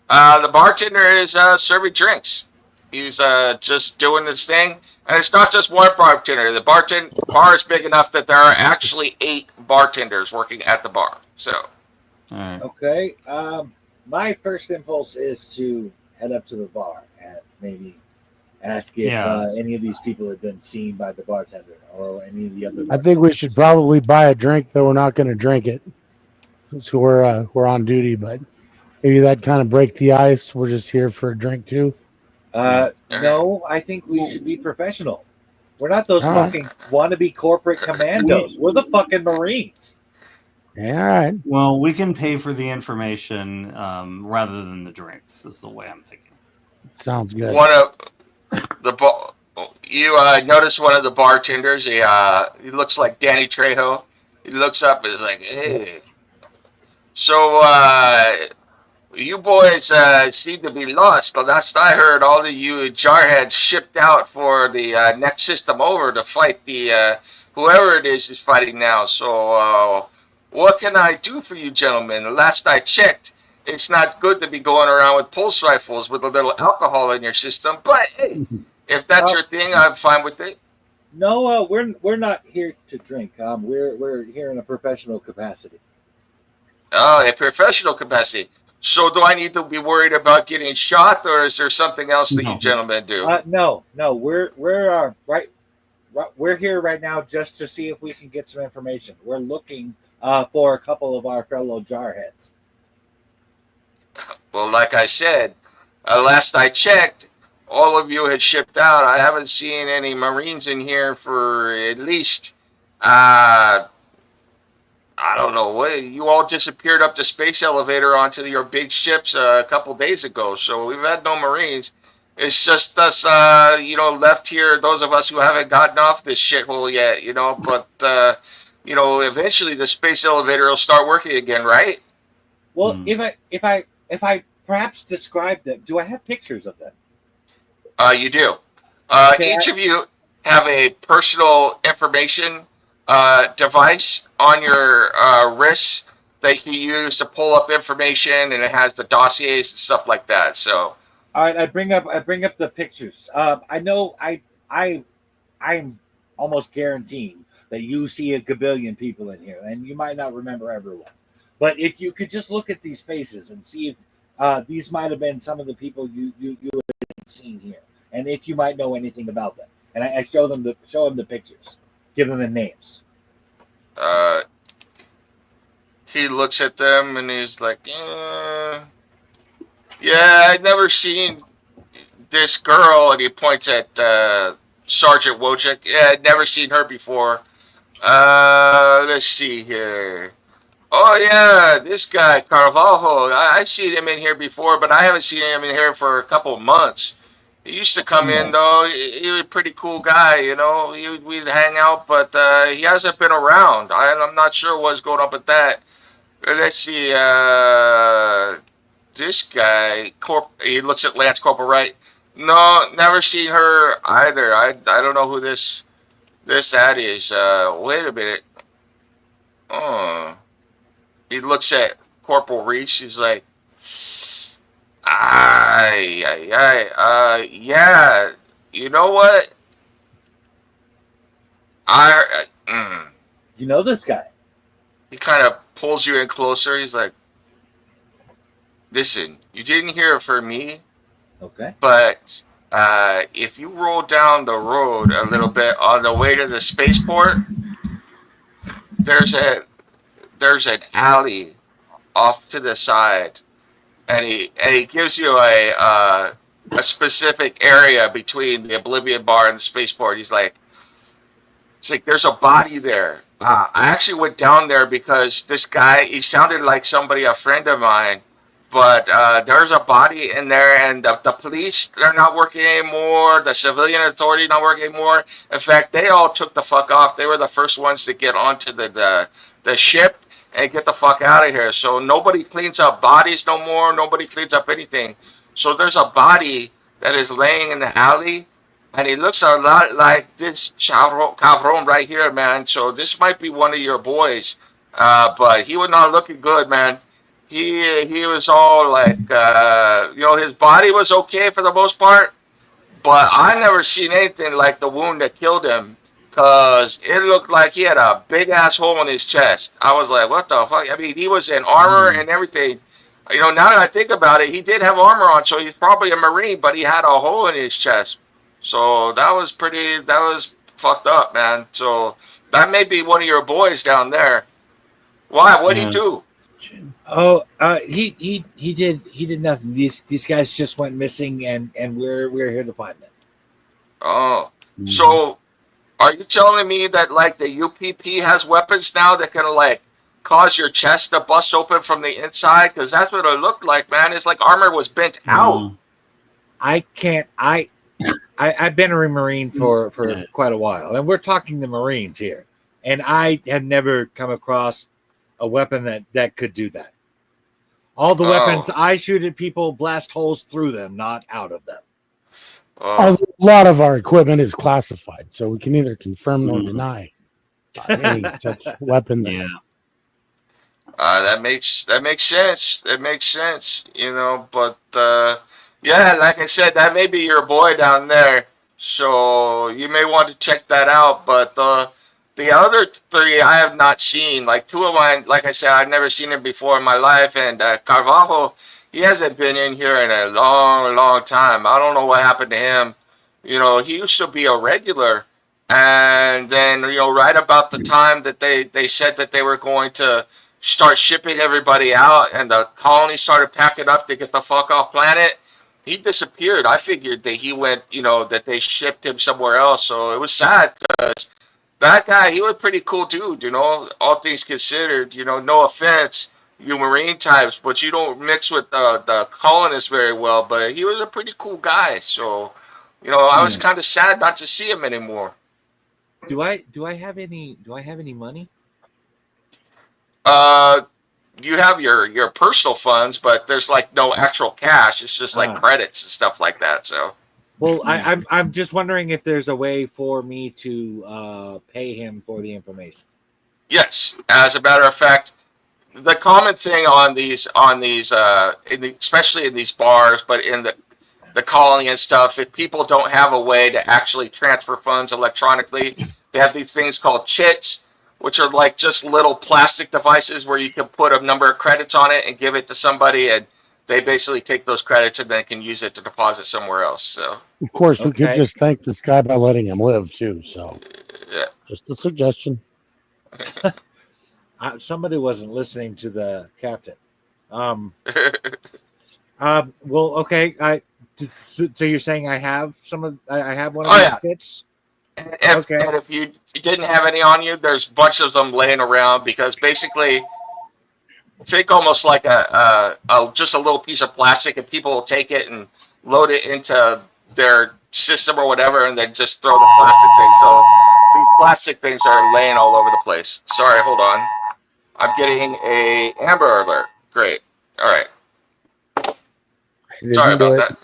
The bartender is serving drinks. He's just doing his thing, and it's not just one bartender. The bar is big enough that there are actually 8 bartenders working at the bar. So,
okay. My first impulse is to head up to the bar and maybe ask if any of these people have been seen by the bartender or any of the other.
I think we should probably buy a drink, though we're not going to drink it. So we're on duty, but maybe that kind of break the ice. We're just here for a drink too.
No, I think we should be professional. We're not those fucking wannabe corporate commandos. We're the fucking Marines.
Yeah, all right.
Well, we can pay for the information rather than the drinks. Is the way I'm thinking.
Sounds good.
You notice one of the bartenders. He looks like Danny Trejo. He looks up and is like, "Hey, so you boys seem to be lost. The last I heard, all of you jarheads shipped out for the next system over to fight the whoever it is fighting now. So what can I do for you, gentlemen? The last I checked, it's not good to be going around with pulse rifles with a little alcohol in your system. But hey, if that's your thing, I'm fine with it."
No, we're not here to drink. We're here in a professional capacity.
Oh, a professional capacity. So do I need to be worried about getting shot, or is there something else that you gentlemen do?
No. We're here right now just to see if we can get some information. We're looking for a couple of our fellow jarheads.
Well, like I said, last I checked, all of you had shipped out. I haven't seen any Marines in here for at least, I don't know, what, you all disappeared up the space elevator onto your big ships a couple days ago. So we've had no Marines. It's just us, left here, those of us who haven't gotten off this shithole yet, but, eventually the space elevator will start working again, right?
Well, if I perhaps describe them, do I have pictures of them?
You do.
Okay,
each of you have a personal information device on your wrists that you use to pull up information, and it has the dossiers and stuff like that. So,
all right, I bring up the pictures. I know I'm almost guaranteeing that you see a gabillion people in here, and you might not remember everyone. But if you could just look at these faces and see if these might have been some of the people you had seen here, and if you might know anything about them, and I show them the pictures, give them the names.
He looks at them and he's like, "Yeah, I'd never seen this girl," and he points at Sergeant Wojcik. "Yeah, I'd never seen her before. Let's see here. Oh yeah, this guy Carvalho. I've seen him in here before, but I haven't seen him in here for a couple of months. He used to come in though. He was a pretty cool guy, We'd hang out, but he hasn't been around. I'm not sure what's going on with that. Let's see. This guy, he looks at Lance Corporal Wright. No, never seen her either. I don't know who that is. Wait a minute. Oh." He looks at Corporal Reese. He's like, yeah. You know what?
You know this guy.
He kind of pulls you in closer. He's like, "Listen, you didn't hear it from me,
Okay.
but if you roll down the road a little bit on the way to the spaceport, there's an alley off to the side, and he gives you a specific area between the Oblivion Bar and the spaceport. He's like, there's a body there. I actually went down there because this guy, he sounded like somebody, a friend of mine. But there's a body in there, and the police, they're not working anymore. The civilian authority not working anymore. In fact, they all took the fuck off. They were the first ones to get onto the ship and get the fuck out of here. So nobody cleans up bodies no more. Nobody cleans up anything. So there's a body that is laying in the alley, and he looks a lot like this cabron right here, man. So this might be one of your boys, but he was not looking good, man. He was all like, his body was okay for the most part, but I never seen anything like the wound that killed him, cause it looked like he had a big ass hole in his chest. I was like, what the fuck? I mean, he was in armor and everything. Now that I think about it, he did have armor on, so he's probably a Marine, but he had a hole in his chest. So that was fucked up, man. So that may be one of your boys down there. Why? What did he do?
Oh, he did nothing. These guys just went missing, and we're here to find them.
Oh, so are you telling me that like the UPP has weapons now that can like cause your chest to bust open from the inside? Because that's what it looked like, man. It's like armor was bent out.
I can't. I've been a Marine for quite a while, and we're talking the Marines here, and I have never come across a weapon that could do that. All the weapons I shoot at people blast holes through them, not out of them.
A lot of our equipment is classified, so we can either confirm or deny any such weapon.
Yeah.
That makes sense. That makes sense, But yeah, like I said, that may be your boy down there, so you may want to check that out. But the other three I have not seen. Like two of mine, like I said, I've never seen him before in my life. And Carvalho, he hasn't been in here in a long, long time. I don't know what happened to him. He used to be a regular. And then, right about the time that they said that they were going to start shipping everybody out and the colony started packing up to get the fuck off planet, he disappeared. I figured that he went, that they shipped him somewhere else. So it was sad because that guy, he was a pretty cool dude, all things considered, no offense, you Marine types, but you don't mix with the colonists very well, but he was a pretty cool guy. So, I was kind of sad not to see him anymore.
Do I have any money?
You have your personal funds, but there's like no actual cash. It's just like credits and stuff like that. So,
well, I'm just wondering if there's a way for me to pay him for the information.
Yes, as a matter of fact, the common thing on these, especially in these bars, but in the colony and stuff, if people don't have a way to actually transfer funds electronically, they have these things called chits, which are like just little plastic devices where you can put a number of credits on it and give it to somebody, and they basically take those credits and then can use it to deposit somewhere else. So,
of course, we could just thank this guy by letting him live too. So,
yeah,
just a suggestion.
Somebody wasn't listening to the captain. Well, okay. So you're saying I have I have one of these kits?
And if you didn't have any on you, there's a bunch of them laying around because basically, think almost like just a little piece of plastic, and people will take it and load it into their system or whatever, and then just throw the plastic thing. So these plastic things are laying all over the place. Sorry, hold on. I'm getting a Amber Alert. Great. All right. Sorry about that.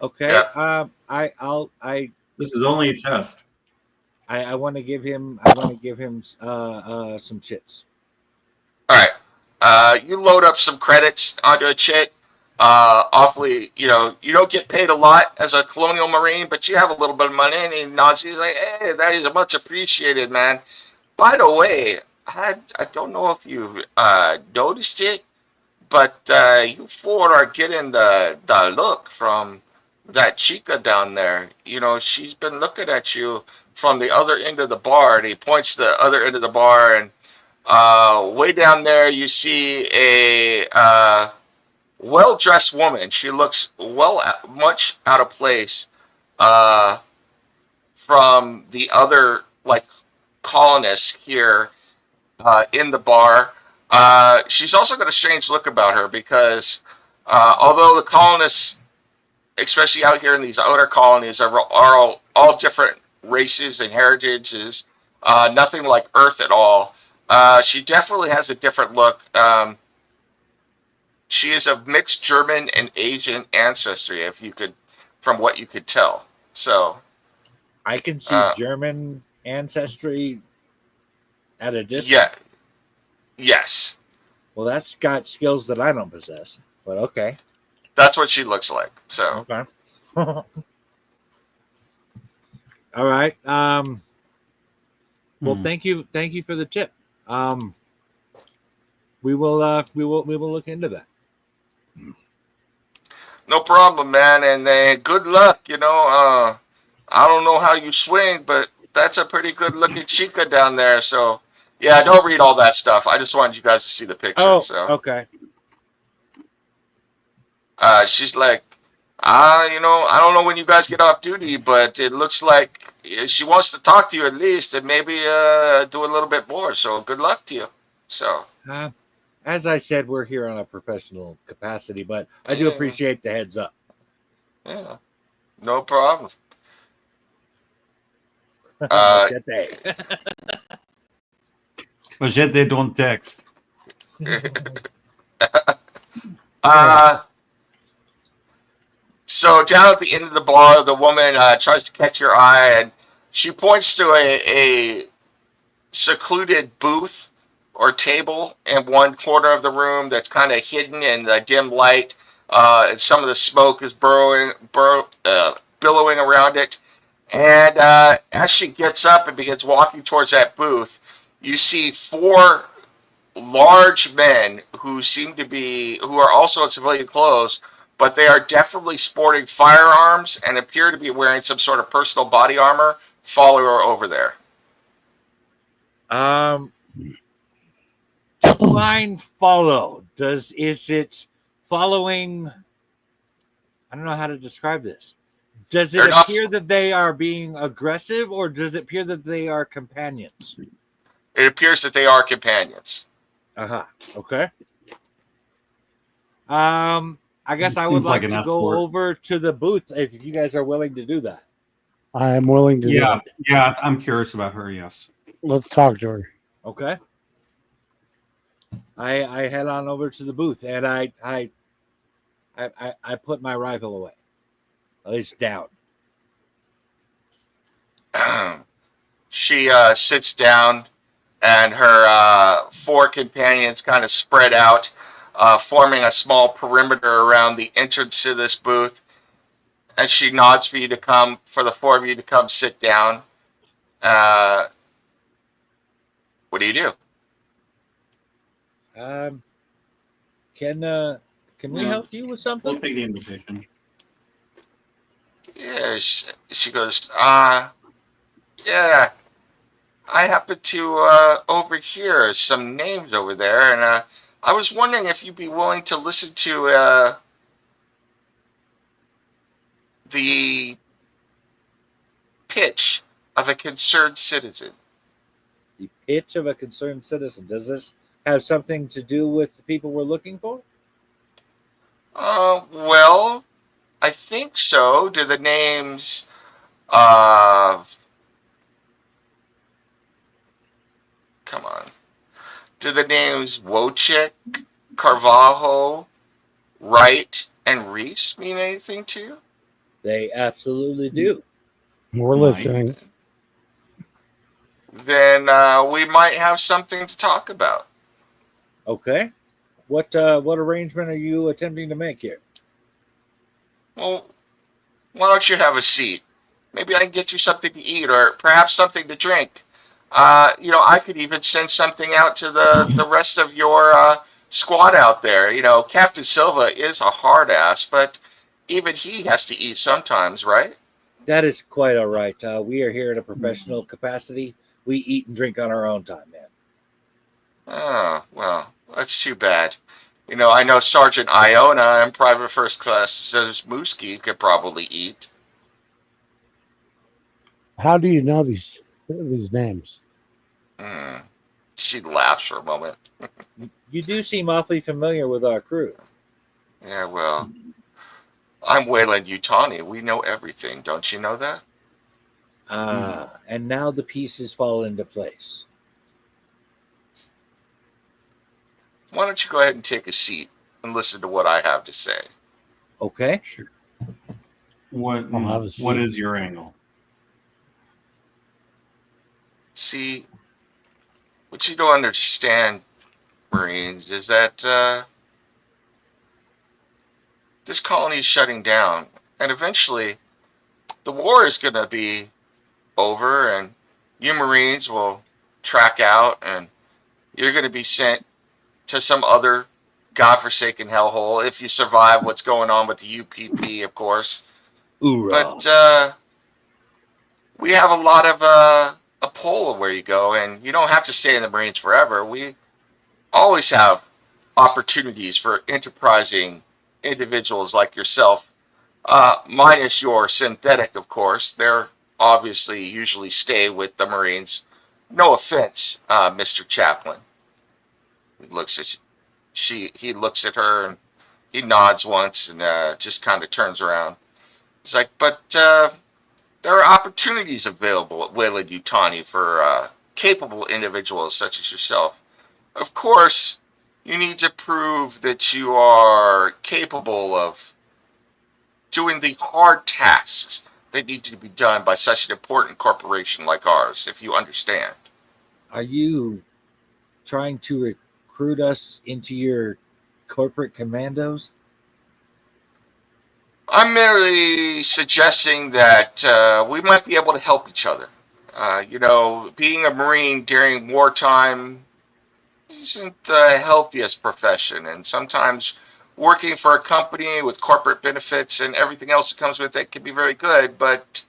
Okay.
Yeah.
This is only a test.
I want to give him some chits.
All right. You load up some credits onto a chit. Awfully, you don't get paid a lot as a Colonial Marine, but you have a little bit of money, and he nods. He's like, "Hey, that is much appreciated, man." By the way, I don't know if you noticed it, but you four are getting the look from that chica down there. She's been looking at you from the other end of the bar, and he points to the other end of the bar, and way down there you see a well-dressed woman. She looks much out of place from the other colonists here in the bar. She's also got a strange look about her because although the colonists, especially out here in these outer colonies, are all different races and heritages, nothing like Earth at all. She definitely has a different look. She is of mixed German and Asian ancestry, if you could, from what you could tell. So
I can see German ancestry at a distance.
yeah, yes,
Well, that's got skills that I don't possess. But okay.
that's what she looks like. So
Okay. All right. Well, thank you for the tip. We will look into that.
no problem, man, and good luck. I don't know how you swing, but that's a pretty good looking chica down there. So yeah, don't read all that stuff. I just wanted you guys to see the picture.
Oh,
So
okay.
she's like, I don't know when you guys get off duty, but it looks like she wants to talk to you at least, and maybe do a little bit more. So good luck to you. So
As I said, we're here on a professional capacity, but I do
Yeah.
appreciate the heads up.
yeah, no problem.
That day.
But yet they don't text.
So down at the end of the bar, the woman tries to catch your eye, and she points to a secluded booth or table in one corner of the room that's kind of hidden in the dim light, and some of the smoke is billowing around it. And as she gets up and begins walking towards that booth, you see four large men who are also in civilian clothes, but they are definitely sporting firearms and appear to be wearing some sort of personal body armor. Follow her over there.
Define follow. Is it following? I don't know how to describe this. Does it
They're not-
appear that they are being aggressive, or does it appear that they are companions?
It appears that they are companions.
Okay. I guess I would
Seems like
like
an
to go
escort.
over to the booth if you guys are willing to do that.
I am willing to. do
Yeah,
it.
yeah, I'm curious about her. Yes.
Let's talk to her.
Okay. I head on over to the booth and I put my rifle away. At least down.
She sits down, and her four companions kind of spread out, forming a small perimeter around the entrance to this booth. And she nods for the four of you to come sit down. What do you do?
Can we
Yeah.
help you with
We'll
something?
take the invitation.
Yeah, she goes, yeah, I happen to overhear some names over there, and I was wondering if you'd be willing to listen to the pitch of a concerned citizen.
The pitch of a concerned citizen. Does this have something to do with the people we're looking for?
Well, I think so. Do the names of... Come on. Do the names Wojcik, Carvalho, Wright, and Reese mean anything to you?
They absolutely do.
We're listening.
Then we might have something to talk about.
Okay. What arrangement are you attempting to make here?
Well, why don't you have a seat? Maybe I can get you something to eat or perhaps something to drink. I could even send something out to the rest of your squad out there. Captain Silva is a hard ass, but even he has to eat sometimes, right?
That is quite all right. We are here in a professional capacity. We eat and drink on our own time, man.
Oh, well, that's too bad. I know Sergeant Iona and Private First Class Zuzmuski could probably eat.
How do you know these names?
Hmm. She laughs for a moment.
You do seem awfully familiar with our crew.
Yeah, well, I'm Wayland Yutani. We know everything. Don't you know that?
And now the pieces fall into place.
Why don't you go ahead and take a seat and listen to what I have to say?
Okay.
Sure. What
I'll have a
what
seat.
is your angle?
See, what you don't understand, Marines, is that this colony is shutting down, and eventually the war is going to be over, and you Marines will track out, and you're going to be sent to some other godforsaken hellhole if you survive what's going on with the UPP, of course.
Hoorah.
But we have a lot of a pull of where you go, and you don't have to stay in the Marines forever. We always have opportunities for enterprising individuals like yourself, minus your synthetic, of course. They're obviously usually stay with the Marines. No offense, Mr. Chaplin. He looks at he looks at her and he nods once and just kind of turns around. He's like, but there are opportunities available at Wayland Yutani for capable individuals such as yourself. Of course, you need to prove that you are capable of doing the hard tasks that need to be done by such an important corporation like ours, if you understand.
Are you trying to recruit us into your corporate commandos?
I'm merely suggesting that we might be able to help each other. Being a Marine during wartime isn't the healthiest profession, and sometimes working for a company with corporate benefits and everything else that comes with it can be very good, but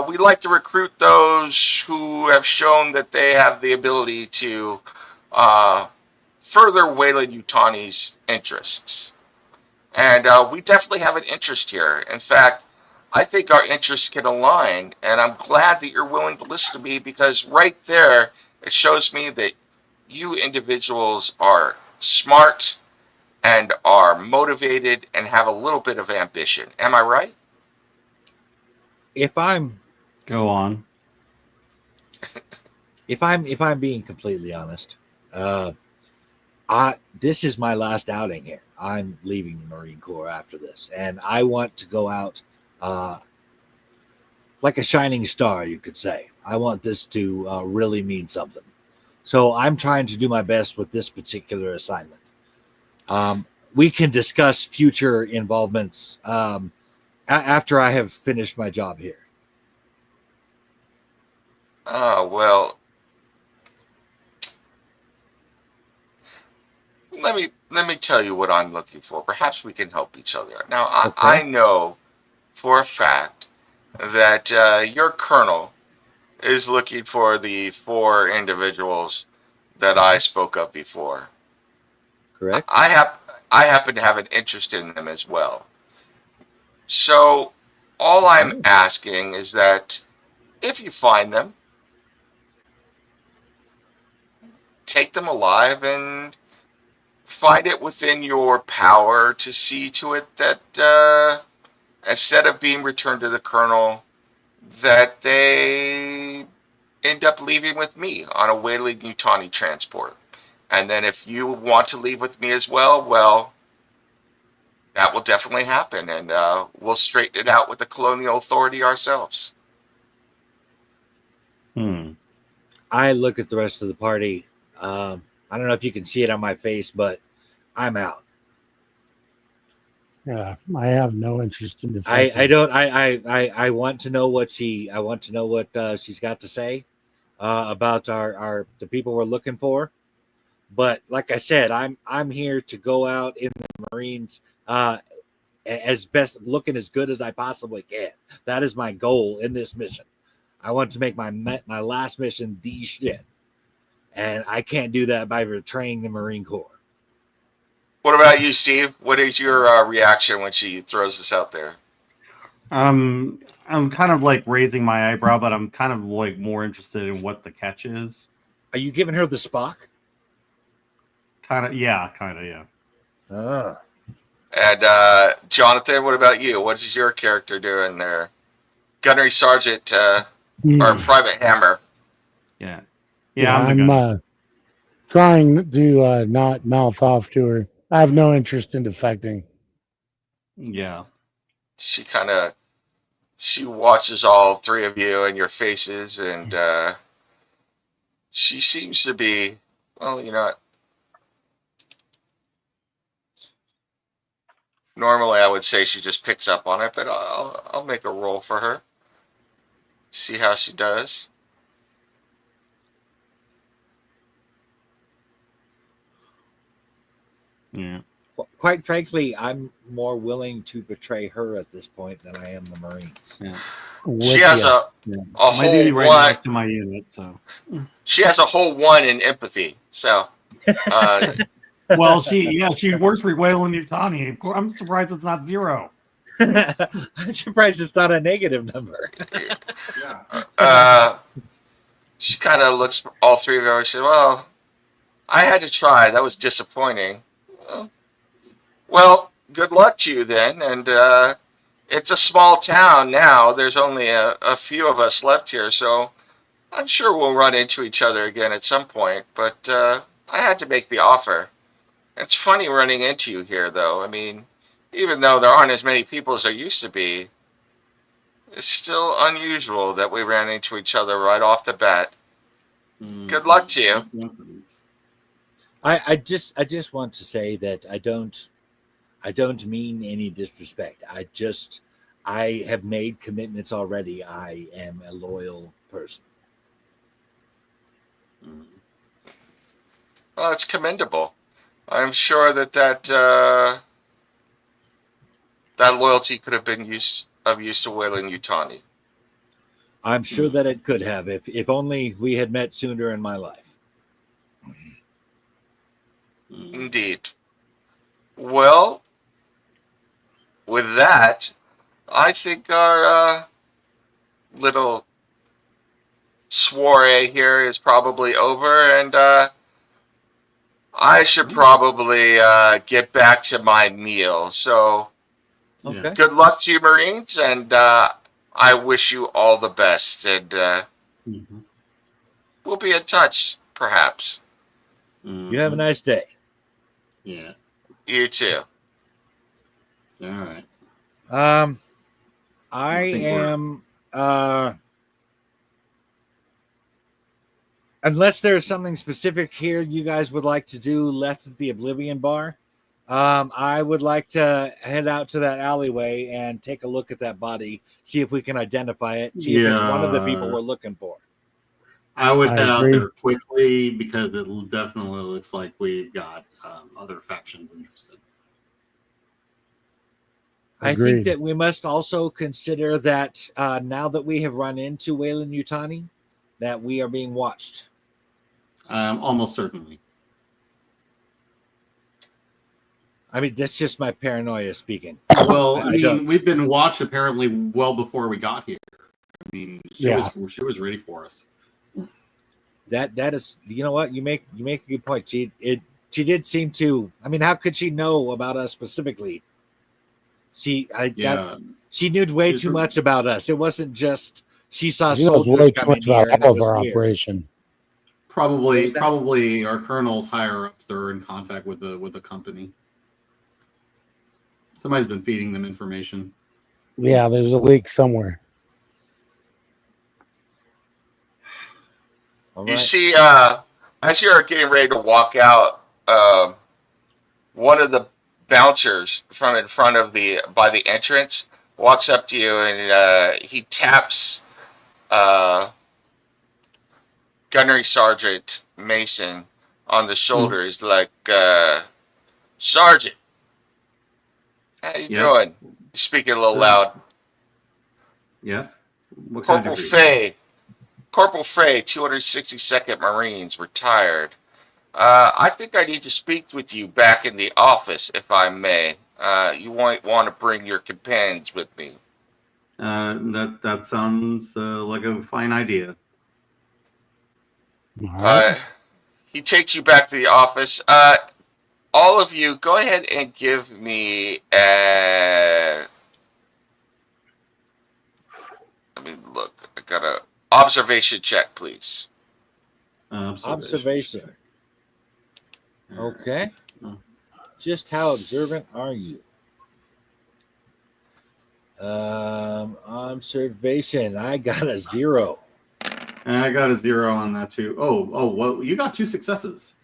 we like to recruit those who have shown that they have the ability to further Wayland Yutani's interests. And we definitely have an interest here. In fact, I think our interests can align, and I'm glad that you're willing to listen to me, because right there, it shows me that you individuals are smart and are motivated and have a little bit of ambition. Am I right?
If I'm
Go on.
if I'm being completely honest, this is my last outing here. I'm leaving the Marine Corps after this, and I want to go out like a shining star, you could say. I want this to really mean something. So I'm trying to do my best with this particular assignment. We can discuss future involvements after I have finished my job here.
Well, let me tell you what I'm looking for. Perhaps we can help each other. Now, I know for a fact that your colonel is looking for the 4 individuals that I spoke of before.
Correct?
I happen to have an interest in them as well. So all I'm asking is that if you find them, take them alive and find it within your power to see to it that instead of being returned to the colonel, that they end up leaving with me on a Wayland Yutani transport. And then if you want to leave with me as well, that will definitely happen, and we'll straighten it out with the colonial authority ourselves.
I look at the rest of the party. I don't know if you can see it on my face, but I'm out.
Yeah, I have no interest in
I
defending.
don't. I want to know what she's got to say about the people we're looking for. But like I said, I'm here to go out in the Marines as best, looking as good as I possibly can. That is my goal in this mission. I want to make my last mission the shit, and I can't do that by betraying the Marine Corps.
What about you, Steve? What is your reaction when she throws this out there?
I'm kind of like raising my eyebrow, but I'm kind of like more interested in what the catch is.
Are you giving her the Spock?
Kind of, yeah.
Ah.
And Jonathan, what about you? What is your character doing there? Gunnery Sergeant or Private Hammer?
Yeah.
Yeah,
I'm the
I'm
gunner.
trying to not mouth off to her. I have no interest in defecting.
Yeah.
She watches all three of you and your faces, and she seems to be, well, normally I would say she just picks up on it, but I'll make a roll for her. See how she does.
Yeah.
Quite frankly, I'm more willing to betray her at this point than I am the Marines.
Yeah.
She has a
My
whole
duty right now
one.
is to my unit, so.
She has a whole 1 in empathy. So,
Well, she works for Wayland Yutani. I'm surprised it's not 0.
I'm surprised it's not a negative number.
she kind of looks all three of you and says, "Well, I had to try. That was disappointing. Well, good luck to you then. And it's a small town now. There's only a few of us left here, so I'm sure we'll run into each other again at some point. But I had to make the offer. It's funny running into you here, though. I mean, even though there aren't as many people as there used to be, it's still unusual that we ran into each other right off the bat. Good luck to you."
I just want to say that I don't mean any disrespect. I have made commitments already. I am a loyal person.
Well, it's commendable. I'm sure that loyalty could have been of use to Wayland Yutani.
I'm sure that it could have, if only we had met sooner in my life.
Indeed. Well, with that, I think our little soiree here is probably over, and I should probably get back to my meal. So,
Okay.
good luck to you, Marines, and I wish you all the best. And we'll be in touch, perhaps.
You have a nice day.
Yeah.
You too.
All right.
I am unless there's something specific here you guys would like to do left at the Oblivion Bar, I would like to head out to that alleyway and take a look at that body, see if we can identify it, see if it's one of the people we're looking for.
I would head out
agree.
there quickly because it definitely looks like we've got other factions interested.
I
Agreed.
think that we must also consider that now that we have run into Wayland Yutani, that we are being watched.
Almost certainly.
I mean, that's just my paranoia speaking.
Well,
I don't.
we've been watched apparently well before we got here. I mean, she was ready for us.
That is, you know what, you make a good point. She did seem to. I mean, how could she know about us specifically? She knew way too much about us. It wasn't just she saw
She knows
soldiers
way too
coming
much
here.
about
And
all
it
of our
was weird.
operation.
Probably our colonels higher ups that are in contact with the company. Somebody's been feeding them information.
Yeah, there's a leak somewhere.
All
You
right.
see, as you're getting ready to walk out, one of the bouncers from in front of by the entrance walks up to you, and he taps Gunnery Sergeant Mason on the shoulder. He's like, "Sergeant, how you doing?" He's speaking a little loud.
Yes. What can I do
Corporal
for you?
Fay. Corporal Frey, 262nd Marines, retired. I think I need to speak with you back in the office, if I may. You might want to bring your companions with me.
That sounds like a fine idea.
All right.
He takes you back to the office. All of you, go ahead and give me a. Let me look. I got a observation check, please.
Observation. Okay.
Oh.
Just how observant are you? Observation. I got a 0.
And I got a 0 on that too. Oh, well, you got 2 successes.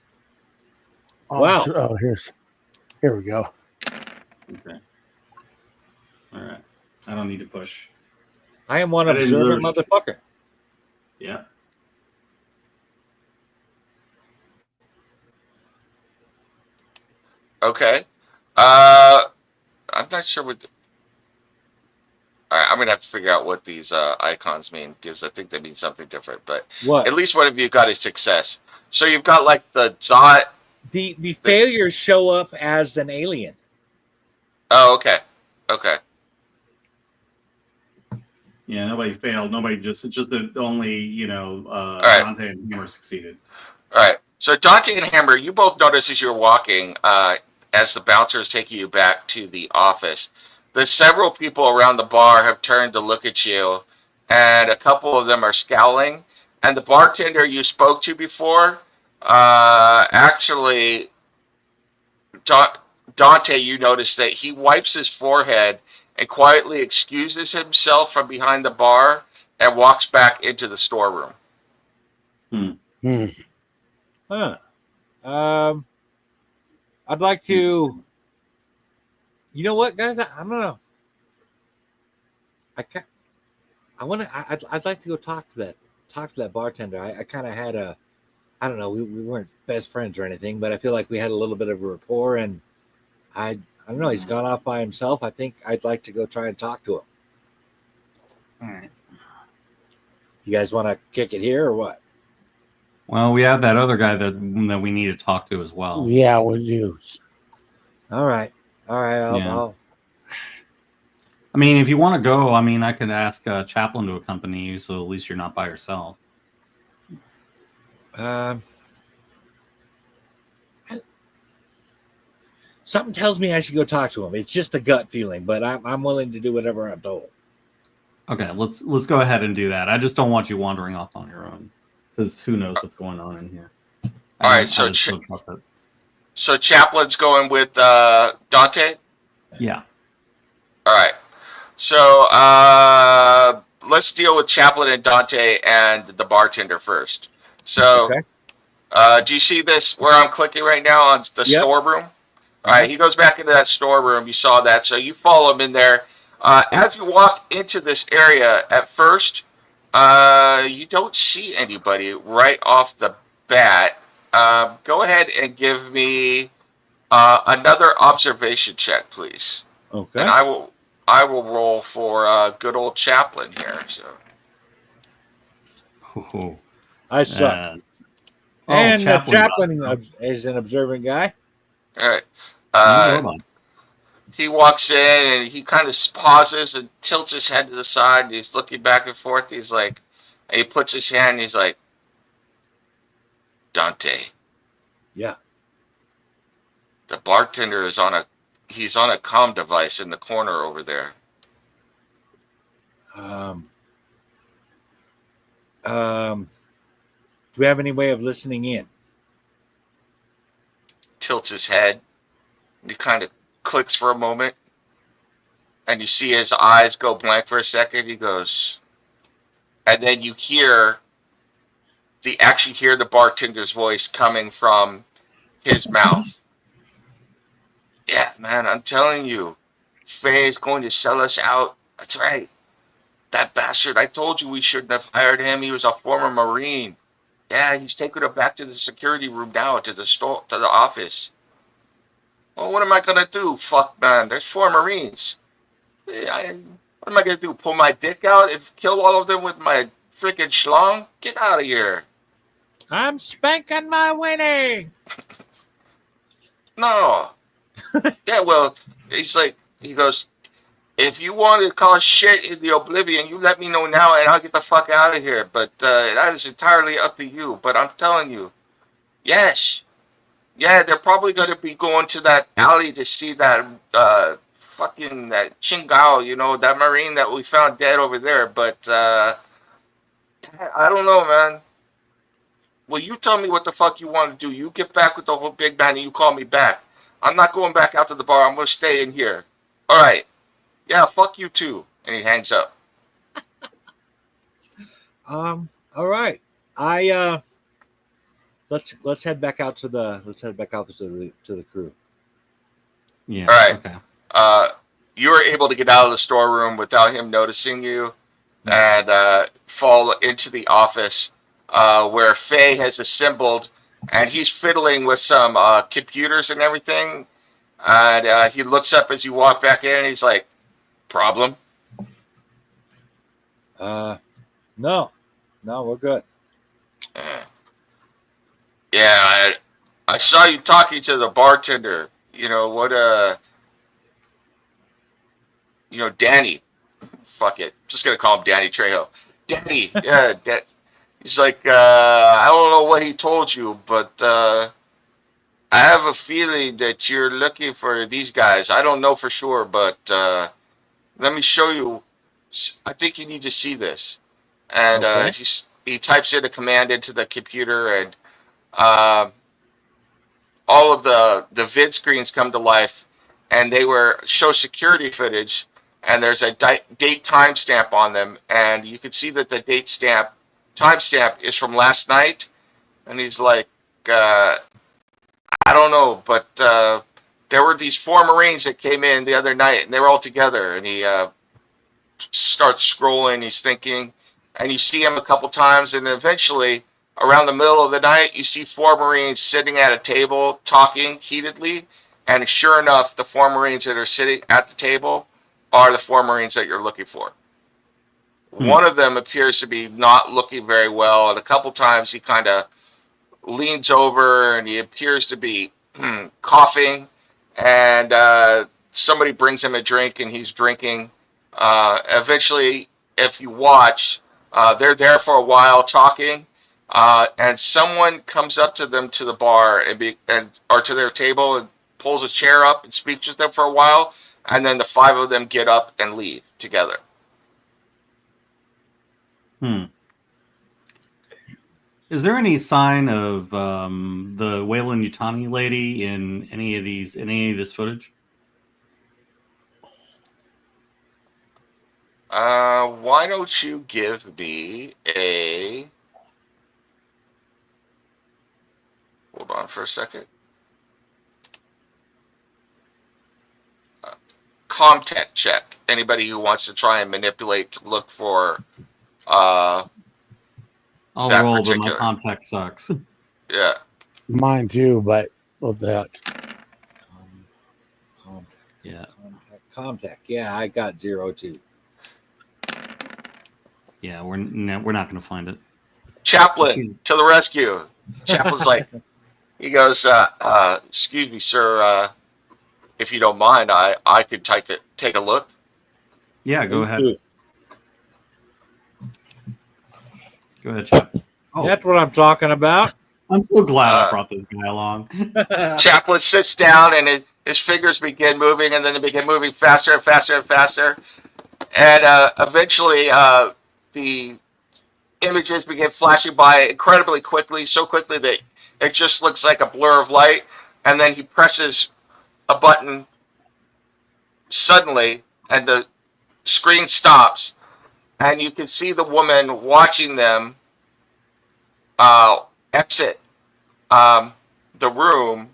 Wow.
Oh, here we go.
Okay. All right. I don't need to push.
I am one
I didn't
observant
lose.
motherfucker.
Yeah.
Okay. I'm not sure what. All right, I'm gonna have to figure out what these icons mean because I think they mean something different. But
What?
at least one of you got a success. So you've got like the dot.
The failures show up as an alien.
Oh, okay. Okay.
Yeah, nobody failed. It's just that only,
right.
Dante and Hammer succeeded.
All right. So Dante and Hammer, you both notice as you're walking, as the bouncer is taking you back to the office, the several people around the bar have turned to look at you, and a couple of them are scowling. And the bartender you spoke to before, actually, Dante, you notice that he wipes his forehead and quietly excuses himself from behind the bar and walks back into the storeroom.
Huh. I'd like to. You know what, guys? I'm gonna. I'd like to go talk to that bartender. I kind of had a. I don't know. We weren't best friends or anything, but I feel like we had a little bit of a rapport, and I don't know. He's gone off by himself. I think I'd like to go try and talk to him.
All right.
You guys want to kick it here or what?
Well, we have that other guy that we need to talk to as well.
Yeah, we do.
All right.
I mean, if you want to go, I mean, I could ask Chaplin to accompany you, so at least you're not by yourself.
Something tells me I should go talk to him. It's just a gut feeling, but I'm willing to do whatever I'm told.
Okay, let's go ahead and do that. I just don't want you wandering off on your own, because who knows what's going on in here.
All right, so Chaplin's going with Dante?
Yeah.
All right. So let's deal with Chaplin and Dante and the bartender first. So
Okay.
Do you see this where I'm clicking right now on the storeroom? All right, he goes back into that storeroom. You saw that. So you follow him in there. As you walk into this area, at first, you don't see anybody right off the bat. Go ahead and give me another observation check, please.
Okay.
And I will roll for good old Chaplin here. So
I suck. And Chaplin is an observant guy.
All right. He walks in and he kind of pauses and tilts his head to the side. And he's looking back and forth. He's like, and he puts his hand. And he's like, Dante.
Yeah.
The bartender is on a comm device in the corner over there.
Do we have any way of listening in?
Tilts his head. And he kind of clicks for a moment. And you see his eyes go blank for a second. He goes, and then you actually hear the bartender's voice coming from his mouth. Yeah, man, I'm telling you, Faye's going to sell us out. That's right. That bastard, I told you we shouldn't have hired him. He was a former Marine. Yeah, he's taking her back to the security room now, to the office. Well, what am I going to do? Fuck, man, there's 4 Marines. What am I going to do? Pull my dick out and kill all of them with my freaking schlong? Get out of here.
I'm spanking my winning.
No. Yeah, well, he goes, if you want to cause shit in the Oblivion, you let me know now and I'll get the fuck out of here. But that is entirely up to you. But I'm telling you, yes. Yeah, they're probably going to be going to that alley to see that fucking that Chingao, you know, that Marine that we found dead over there. But I don't know, man. Well, you tell me what the fuck you want to do. You get back with the whole big man and you call me back. I'm not going back out to the bar. I'm going to stay in here. All right. Yeah, fuck you too. And he hangs up.
All right. Let's head back out to the crew.
Yeah.
All right.
Okay.
You were able to get out of the storeroom without him noticing you and fall into the office where Faye has assembled, and he's fiddling with some computers and everything. And he looks up as you walk back in, and he's like, "Problem?"
No, we're good.
Yeah, I saw you talking to the bartender. You know what? Danny. Fuck it. Just gonna call him Danny Trejo. Danny. Yeah. He's like, I don't know what he told you, but I have a feeling that you're looking for these guys. I don't know for sure, but let me show you. I think you need to see this. And
Okay.
he types in a command into the computer, and all of the vid screens come to life, and they show security footage, and there's a date timestamp on them, and you can see that the timestamp is from last night. And he's like, I don't know, but there were these 4 Marines that came in the other night, and they were all together. And he starts scrolling, he's thinking, and you see him a couple times, and eventually, around the middle of the night, you see 4 Marines sitting at a table talking heatedly, and sure enough, the 4 Marines that are sitting at the table are the 4 Marines that you're looking for. One of them appears to be not looking very well, and a couple times he kind of leans over, and he appears to be coughing, and somebody brings him a drink, and he's drinking. Eventually, if you watch, they're there for a while talking, and someone comes up to them to the bar or to their table and pulls a chair up and speaks with them for a while, and then the 5 of them get up and leave together.
Is there any sign of the Weyland-Yutani lady in any of this footage?
Why don't you give me a... Hold on for a second. Comtech check. Anybody who wants to try and manipulate to look for...
I'll
that
roll,
particular-
but my contact sucks.
Yeah.
Mine too, but what the heck?
Yeah.
Comtech. Yeah, I got 0 too.
Yeah, we're not going to find it.
Chaplain to the rescue. Chaplin's like, he goes, excuse me, sir, if you don't mind, I could take a look.
Yeah, go ahead. Go ahead, Chap. Oh,
That's what I'm talking about.
I'm so glad I brought this guy along.
Chaplain sits down, and his fingers begin moving, and then they begin moving faster and faster and faster. And eventually, the images begin flashing by incredibly quickly, so quickly that it just looks like a blur of light. And then he presses a button suddenly, and the screen stops, and you can see the woman watching them exit the room,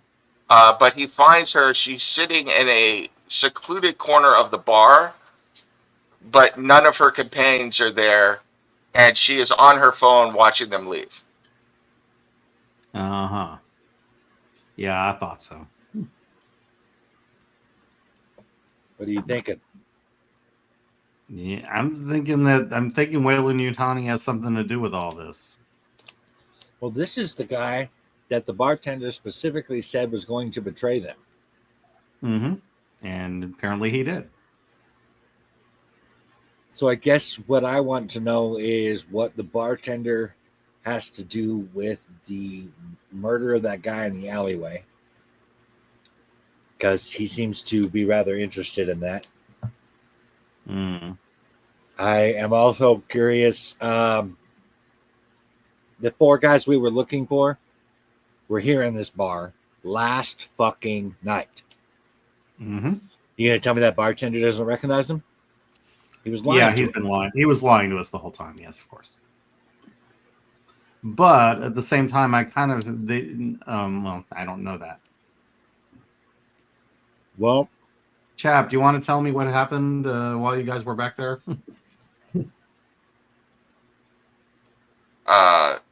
but he finds her. She's sitting in a secluded corner of the bar, but none of her companions are there, and she is on her phone watching them leave.
Uh-huh. Yeah, I thought so.
What are you thinking?
Yeah, I'm thinking Weyland-Yutani has something to do with all this.
Well, this is the guy that the bartender specifically said was going to betray them.
Mm-hmm. And apparently he did.
So I guess what I want to know is what the bartender has to do with the murder of that guy in the alleyway, because he seems to be rather interested in that.
Mm.
I am also curious. The 4 guys we were looking for were here in this bar last fucking night.
Mm-hmm.
You gonna tell me that bartender doesn't recognize them? He was lying.
Yeah,
to
he's
us.
been lying. He was lying to us the whole time. Yes, of course. But at the same time, I kind of well, I don't know that.
Well,
Chap, do you want to tell me what happened while you guys were back there?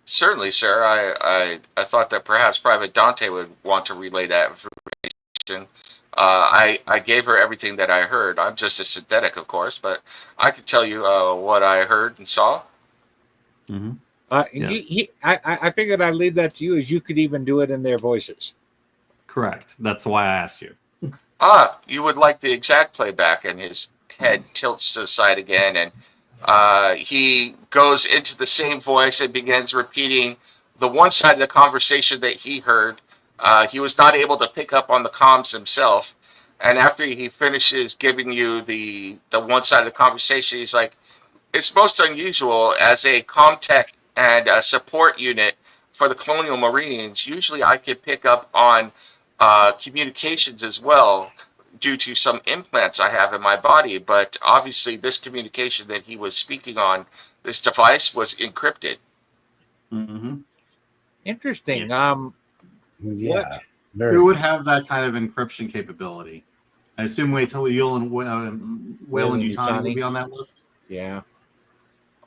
Certainly, sir. I thought that perhaps Private Dante would want to relay that information. I gave her everything that I heard. I'm just a synthetic, of course, but I could tell you what I heard and saw.
Mm-hmm.
Yeah. I figured I'd leave that to you, as you could even do it in their voices.
Correct. That's why I asked you.
You would like the exact playback, and his head tilts to the side again, and he goes into the same voice and begins repeating the one side of the conversation that he heard. He was not able to pick up on the comms himself, and after he finishes giving you the one side of the conversation, he's like, "It's most unusual as a Comtech and a support unit for the Colonial Marines. Usually I could pick up on communications as well due to some implants I have in my body, but obviously this communication that he was speaking on, this device, was encrypted."
Mm-hmm.
Interesting.
Yeah.
Yeah.
Who would have that kind of encryption capability? I assume Wayland Yutani would be on that list.
Yeah.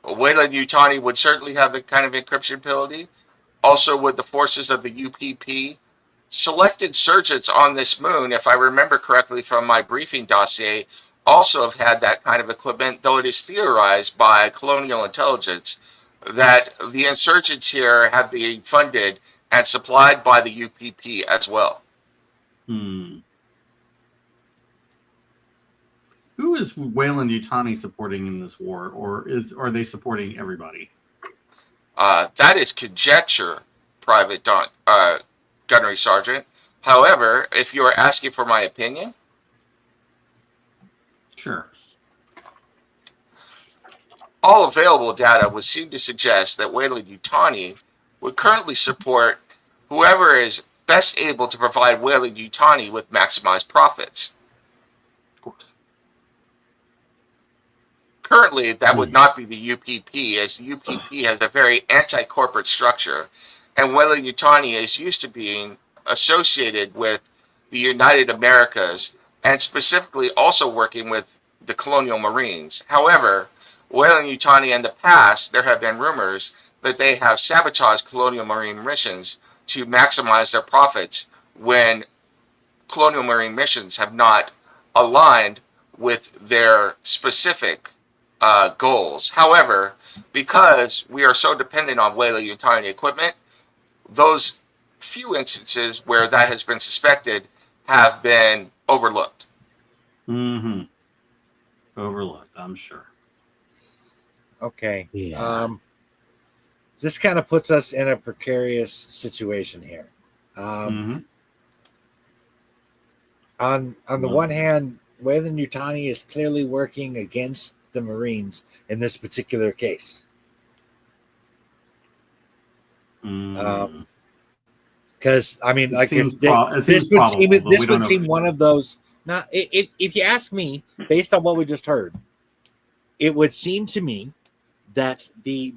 Wayland Yutani would certainly have the kind of encryption ability. Also, with the forces of the UPP, selected surgeons on this moon, if I remember correctly from my briefing dossier, also have had that kind of equipment, though it is theorized by colonial intelligence that the insurgents here have been funded and supplied by the UPP as well.
Hmm. Who is Wayland Yutani supporting in this war, or are they supporting everybody?
That is conjecture, Private Gunnery Sergeant. However, if you are asking for my opinion,
Sure.
all available data would seem to suggest that Wayland Yutani would currently support whoever is best able to provide Wayland Yutani with maximized profits.
Of course.
Currently, that would not be the UPP, as the UPP has a very anti-corporate structure, and Wayland Yutani is used to being associated with the United Americas, and specifically also working with the Colonial Marines. However, Wayland Yutani in the past, there have been rumors that they have sabotaged Colonial Marine missions to maximize their profits when Colonial Marine missions have not aligned with their specific goals. However, because we are so dependent on Wayland Yutani equipment, those few instances where that has been suspected have been overlooked.
Mm-hmm. Overlooked, I'm sure.
Okay.
Yeah.
This kind of puts us in a precarious situation here.
Mm-hmm.
On the one hand, Wayland Yutani is clearly working against the Marines in this particular case.
Mm-hmm.
Because I mean, like this would seem one of those. Now, if you ask me, based on what we just heard, it would seem to me that they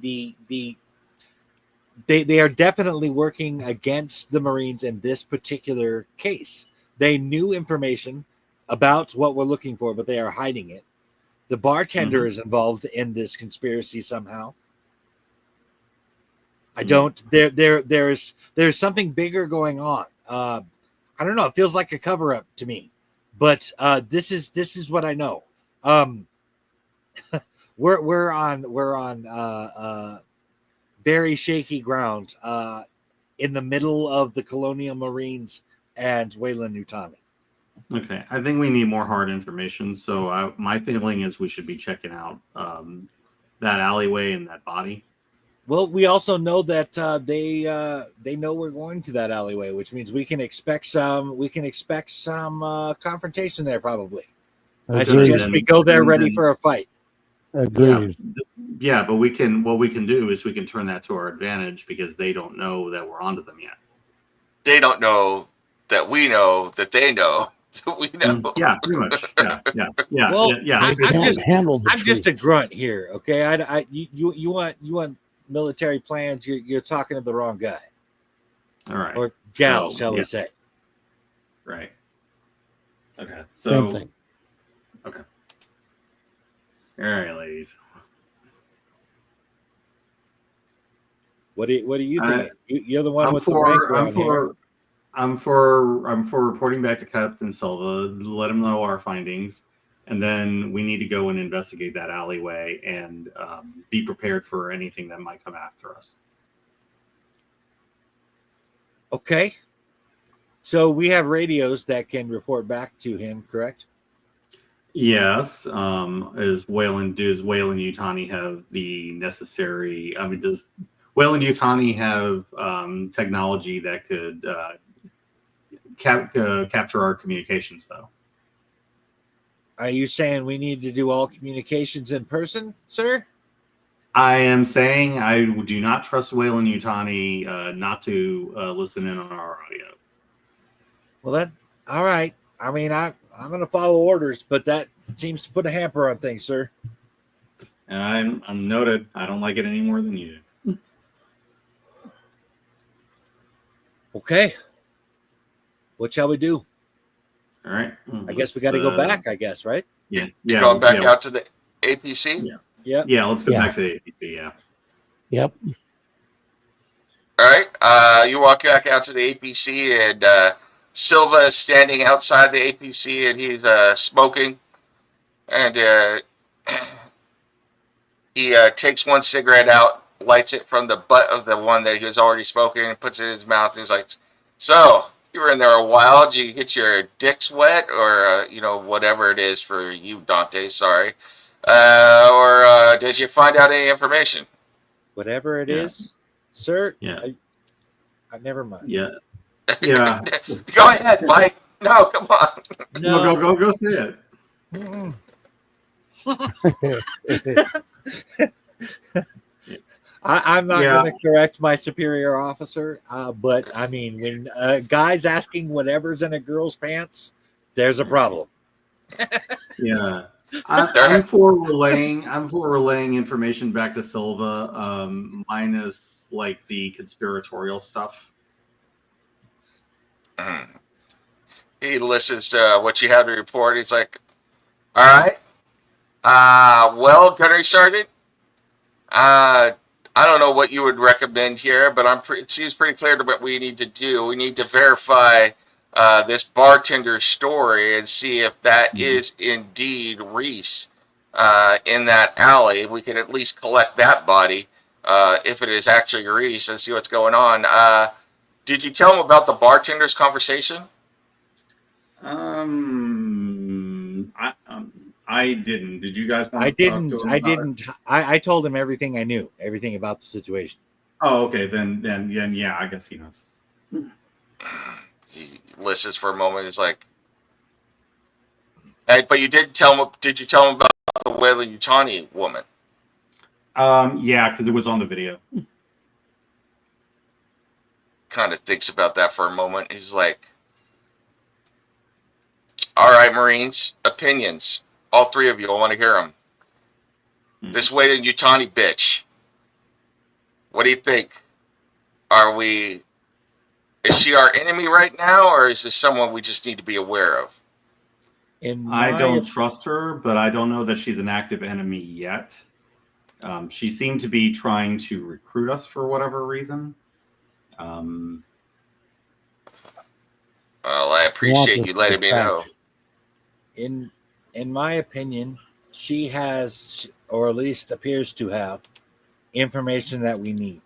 are definitely working against the Marines in this particular case. They knew information about what we're looking for, but they are hiding it. The bartender is involved in this conspiracy somehow. I don't. There's something bigger going on. I don't know. It feels like a cover up to me, but this is what I know. We're on very shaky ground in the middle of the Colonial Marines and Wayland Yutani.
Okay, I think we need more hard information. So my feeling is we should be checking out that alleyway and that body.
Well, we also know that they know we're going to that alleyway, which means we can expect some confrontation there probably. I
Agreed.
suggest we go there ready for a fight.
Agreed.
Yeah, but what we can do is we can turn that to our advantage because they don't know that we're onto them yet.
They don't know that we know that they know that we know.
Yeah, pretty much. Yeah.
Well,
yeah.
They can't handle the
I'm just
truth.
a grunt here, okay? You want military plans? You're talking to the wrong guy
All right.
or gal,
So,
shall we
yeah.
say?
Right. Okay.
Same
So
thing.
all right, ladies.
What do you think? You're the one
I'm
with the rank on here.
I'm for reporting back to Captain Silva, let him know our findings, and then we need to go and investigate that alleyway and be prepared for anything that might come after us.
Okay. So we have radios that can report back to him, correct?
Yes. Does Wayland Yutani have the necessary? I mean, does Wayland Yutani have technology that could capture our communications, though?
Are you saying we need to do all communications in person, sir?
I am saying I do not trust Wayland Yutani not to listen in on our audio.
Well, all right. I mean, I'm going to follow orders, but that seems to put a hamper on things, sir.
And I'm noted. I don't like it any more than you do.
Okay. What shall we do?
All right.
I guess we got to go back, I guess, right?
Yeah.
You're going back out to the APC?
Yeah.
Yeah, let's go
Yeah.
back to the APC, yeah.
Yep.
All right. You walk back out to the APC, and Silva is standing outside the APC, and he's smoking. And he takes one cigarette out, lights it from the butt of the one that he was already smoking, and puts it in his mouth. And he's like, "So, you were in there a while. Did you get your dicks wet, or whatever it is for you, Dante? Sorry, or did you find out any information?"
Whatever it
Yeah.
is, sir.
Yeah.
I never mind.
Yeah. Yeah.
Go ahead, Mike. No, come on.
No, go say it.
Mm-mm. I'm not
Yeah.
going to correct my superior officer, but I mean, when guys asking whatever's in a girl's pants, there's a problem.
Yeah. I'm for relaying information back to Silva, minus like the conspiratorial stuff.
He listens to what you have to report. He's like, "All right. Well, Gunnery Sergeant, I don't know what you would recommend here, but it seems pretty clear to what we need to do. We need to verify this bartender's story and see if that is indeed Reese in that alley. We can at least collect that body if it is actually Reese and see what's going on." Did you tell him about the bartender's conversation?
I didn't. Did you guys want
I
to talk to him
didn't.
about it?
I told him everything I knew, everything about the situation.
Oh, okay. Then yeah, I guess he knows.
He listens for a moment. He's like, "Hey, but you did tell him. Did you tell him about the Wayland Yutani woman?"
Yeah, because it was on the video.
Kind of thinks about that for a moment. He's like, "All right, Marines, opinions. All three of you, I want to hear them. This Wayland Yutani bitch. What do you think? Is she our enemy right now, or is this someone we just need to be aware of?"
I don't trust her, but I don't know that she's an active enemy yet. She seemed to be trying to recruit us for whatever reason.
Well, I appreciate you letting me know.
In my opinion, she has, or at least appears to have, information that we need.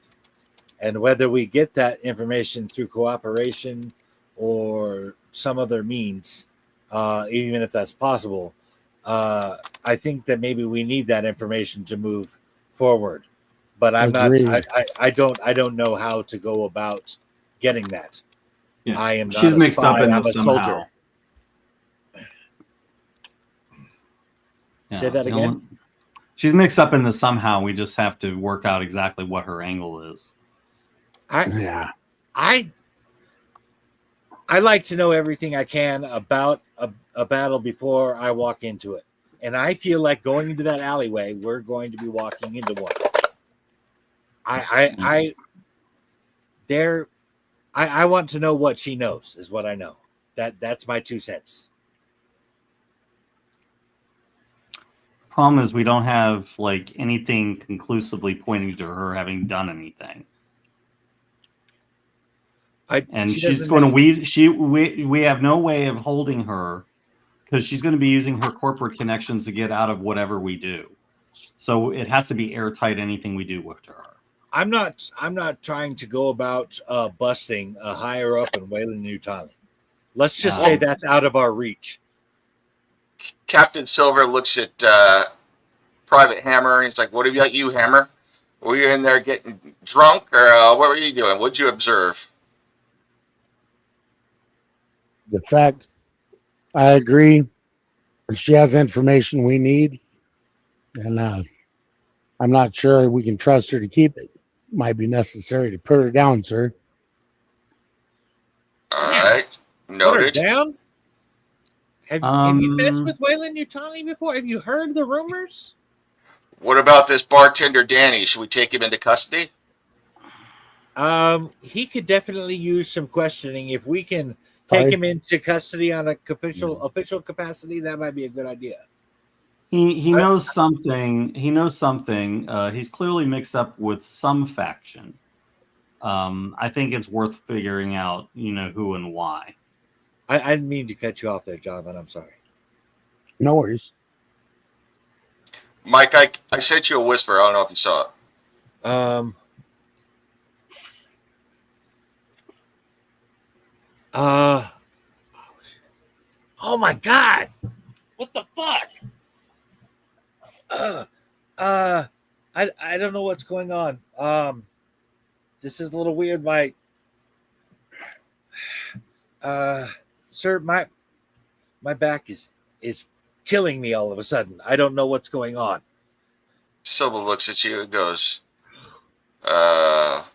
And whether we get that information through cooperation or some other means, even if that's possible. I think that maybe we need that information to move forward. But I'm
Agreed.
not. I don't know how to go about getting that.
Yeah.
I am. Not
She's
a
mixed
spy,
up in
I'm
this
a
somehow.
soldier.
Yeah,
Say that
you know,
again?
she's mixed up in this somehow. We just have to work out exactly what her angle is.
Yeah.
I like to know everything I can about a battle before I walk into it. And I feel like going into that alleyway, we're going to be walking into one. I want to know what she knows, is what I know. That's my 2 cents.
Problem is, we don't have like anything conclusively pointing to her having done anything. And
She
she's
doesn't
going
necess-
to we have no way of holding her because she's going to be using her corporate connections to get out of whatever we do. So it has to be airtight. Anything we do with her.
I'm not trying to go about busting a higher up in Weyland-Yutani. Let's just say that's out of our reach.
Captain Silver looks at Private Hammer and he's like, "What about you, Hammer? Were you in there getting drunk, or what were you doing? What'd you observe?"
The fact, I agree. She has information we need, and I'm not sure we can trust her to keep it. Might be necessary to put her down, sir.
All right,
Put her
noted.
down? Have you messed with Weyland-Yutani before? Have you heard the rumors?
What about this bartender Danny? Should we take him into custody?
He could definitely use some questioning. If we can take him into custody on a official capacity, that might be a good idea.
He knows something. He knows something. He's clearly mixed up with some faction. I think it's worth figuring out, who and why.
I didn't mean to cut you off there, Jonathan. I'm sorry.
No worries.
Mike, I sent you a whisper. I don't know if you saw it.
Oh my God! What the fuck? I don't know what's going on. This is a little weird. Sir, my back is killing me all of a sudden. I don't know what's going on.
Silva looks at you and goes, that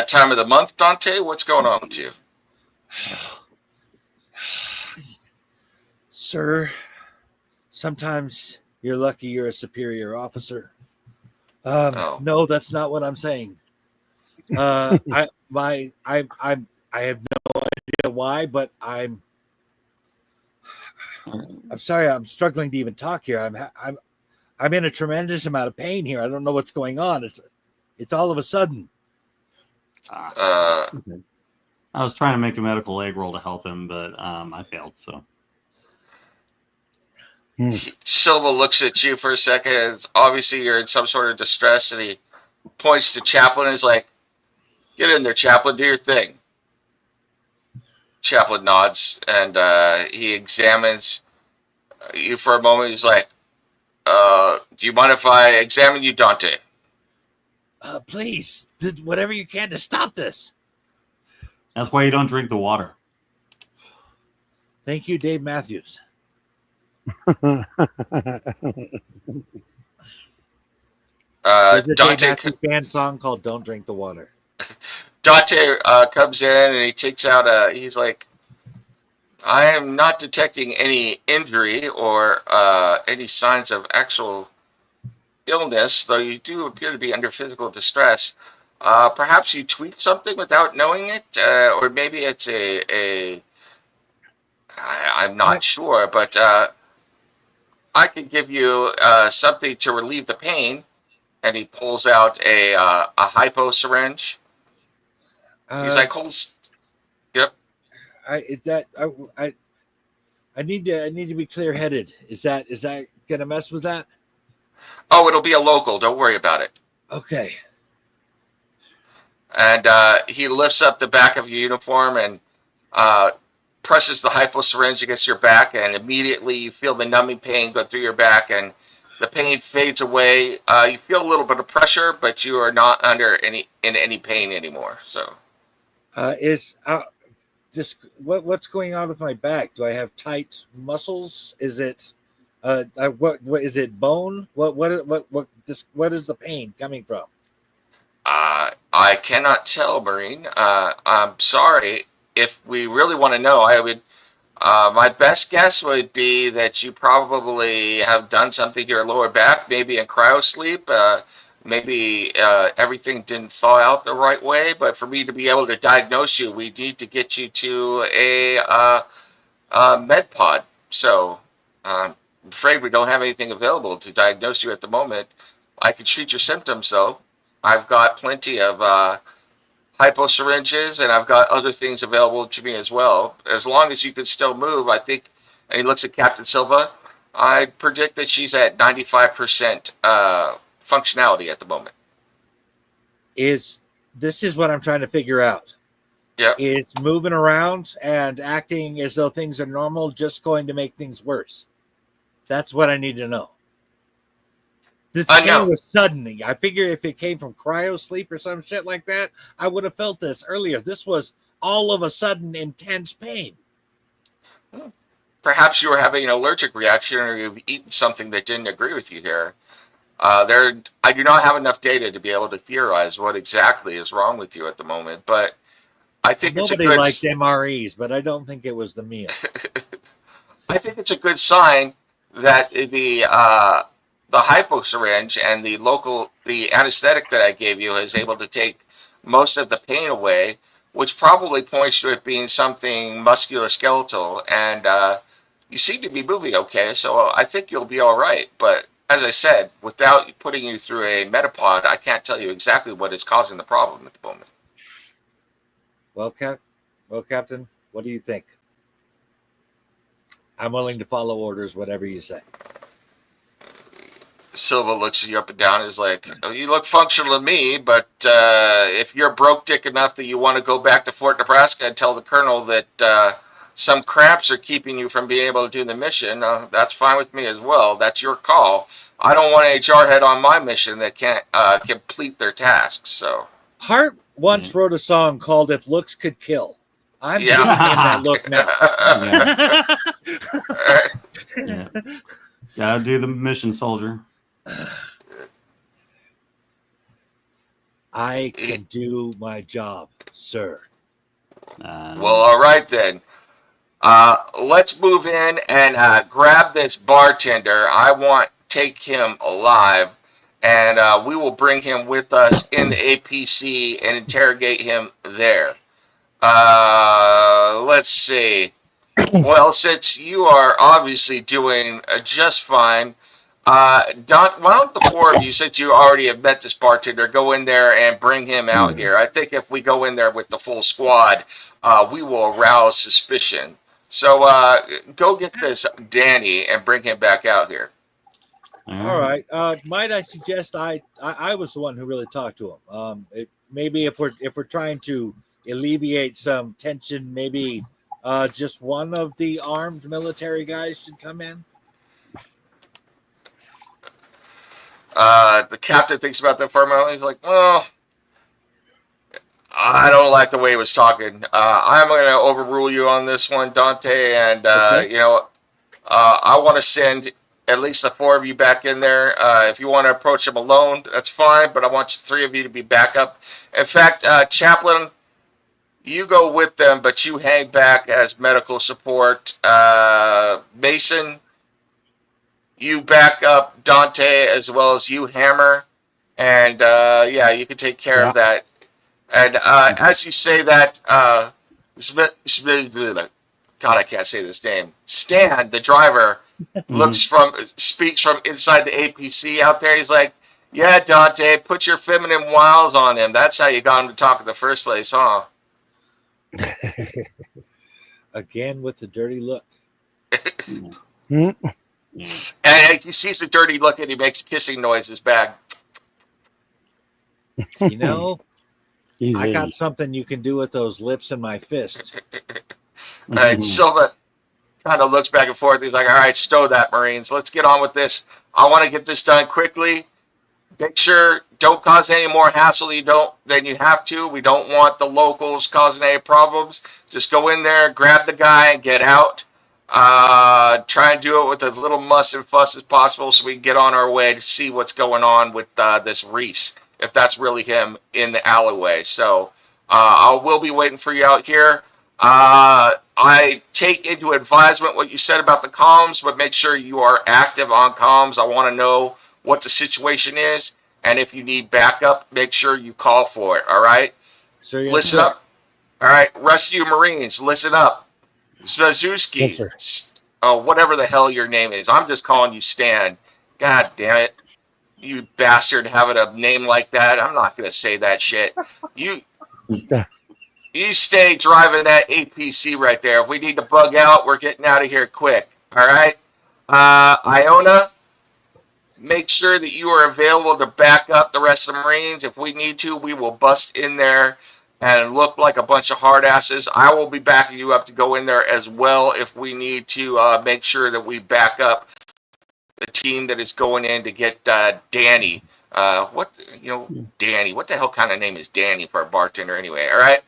time of the month, Dante? What's going on with you?
Sir, sometimes you're lucky you're a superior officer. No, that's not what I'm saying. I have no idea why, but I'm sorry. I'm struggling to even talk here. I'm in a tremendous amount of pain here. I don't know what's going on. It's all of a sudden.
Okay. I was trying to make a medical egg roll to help him, but I failed. So
Silva looks at you for a second. And obviously, you're in some sort of distress, and he points to Chaplin and is like, "Get in there, Chaplin. Do your thing." Chaplin nods, and he examines you for a moment. He's like, "Do you mind if I examine you, Dante?"
Please, do whatever you can to stop this.
that's why you don't drink the water.
Thank you, Dave Matthews. There's a Dave
Dante
Matthews Band song called "Don't Drink the Water."
Dante comes in and he takes out he's like, "I am not detecting any injury or any signs of actual illness, though you do appear to be under physical distress. Perhaps you tweaked something without knowing it, or maybe it's I'm not sure, but I could give you something to relieve the pain." And he pulls out a hypo syringe. He's like, "Yep."
I need to be clear headed. Is that gonna mess with that?
Oh, it'll be a local. Don't worry about it.
Okay.
And he lifts up the back of your uniform and presses the hypo syringe against your back, and immediately you feel the numbing pain go through your back, and the pain fades away. You feel a little bit of pressure, but you are not in any pain anymore. So,
what's going on with my back? Do I have tight muscles? Is it what is it bone? What is the pain coming from?
I cannot tell, Marine. I'm sorry. If we really want to know, I would. My best guess would be that you probably have done something to your lower back, maybe in cryo sleep. Maybe everything didn't thaw out the right way. But for me to be able to diagnose you, we need to get you to a med pod. So I'm afraid we don't have anything available to diagnose you at the moment. I can treat your symptoms, though. I've got plenty of hypo syringes, and I've got other things available to me as well. As long as you can still move, I think, and he looks at Captain Silva, I predict that she's at 95% functionality at the moment.
This is what I'm trying to figure out.
Yeah.
Is moving around and acting as though things are normal just going to make things worse? That's what I need to know. This pain was suddenly. I figure if it came from cryo sleep or some shit like that, I would have felt this earlier. This was all of a sudden intense pain.
Perhaps you were having an allergic reaction, or you've eaten something that didn't agree with you here. I do not have enough data to be able to theorize what exactly is wrong with you at the moment, but I think
nobody likes MREs, but I don't think it was the meal.
I think it's a good sign that the hypo syringe and the anesthetic that I gave you is able to take most of the pain away, which probably points to it being something musculoskeletal. And you seem to be moving okay, so I think you'll be all right. But as I said, without putting you through a Metapod, I can't tell you exactly what is causing the problem at the moment.
Well, Captain, what do you think? I'm willing to follow orders, whatever you say.
Silva looks you up and down and is like, oh, you look functional to me, but if you're broke dick enough that you want to go back to Fort Nebraska and tell the colonel that some cramps are keeping you from being able to do the mission, that's fine with me as well. That's your call. I don't want a jarhead on my mission that can't complete their tasks. So
Hart once wrote a song called "If Looks Could Kill." I'm giving him that look now.
Yeah. Gotta do the mission, soldier.
I can do my job, sir.
Well, all right then. Let's move in and grab this bartender. I want to take him alive, and we will bring him with us in the APC and interrogate him there. Let's see. Well, since you are obviously doing just fine, Don, why don't the four of you, since you already have met this bartender, go in there and bring him out here? I think if we go in there with the full squad, we will arouse suspicion. So go get this Danny and bring him back out here.
All right. Might I suggest I was the one who really talked to him. Maybe if we're trying to alleviate some tension, maybe just one of the armed military guys should come in.
The captain thinks about that for a moment. He's like, well, I don't like the way he was talking. I'm going to overrule you on this one, Dante. And, okay. I want to send at least the four of you back in there. If you want to approach him alone, that's fine. But I want three of you to be back up. In fact, Chaplain, you go with them, but you hang back as medical support. Mason, you back up Dante as well as you, Hammer. And, you can take care of that. And as you say that, God, I can't say this name. Stan, the driver, speaks from inside the APC out there. He's like, yeah, Dante, put your feminine wiles on him. That's how you got him to talk in the first place, huh?
Again with the dirty look.
And he sees the dirty look and he makes kissing noises back.
You know, I got something you can do with those lips in my fist.
And Silva kind of looks back and forth. He's like, all right, stow that, Marines. Let's get on with this. I want to get this done quickly. Make sure don't cause any more hassle than you have to. We don't want the locals causing any problems. Just go in there, grab the guy, and get out. Try and do it with as little muss and fuss as possible so we can get on our way to see what's going on with this Reese, if that's really him in the alleyway. So I will be waiting for you out here. I take into advisement what you said about the comms, but make sure you are active on comms. I want to know what the situation is, and if you need backup, make sure you call for it. All right?
Sir, yes,
Listen
sir.
up. All right, rest of you Marines, listen up. Smazuski,
Yes,
whatever the hell your name is. I'm just calling you Stan. God damn it. You bastard having a name like that. I'm not going to say that shit. You stay driving that APC right there. If we need to bug out, we're getting out of here quick. All right? Iona, make sure that you are available to back up the rest of the Marines. If we need to, we will bust in there and look like a bunch of hard asses. I will be backing you up to go in there as well if we need to make sure that we back up the team that is going in to get Danny. Danny. What the hell kind of name is Danny for a bartender anyway? All right.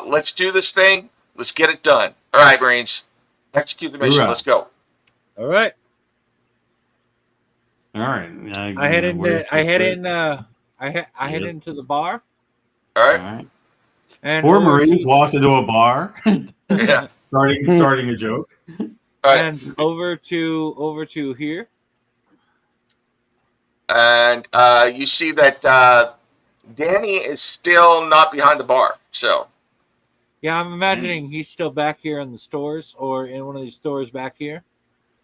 Let's do this thing. Let's get it done. All right, Marines. Execute the mission.
Hoorah.
Let's go.
All right.
All right.
I head into the bar.
All
All
right.
right.
And
Four
over
Marines
to-
walked into a bar,
Yeah.
starting a joke.
All right.
and over to here.
And you see that Danny is still not behind the bar. So,
Yeah, I'm imagining he's still back here in the stores or in one of these stores back here.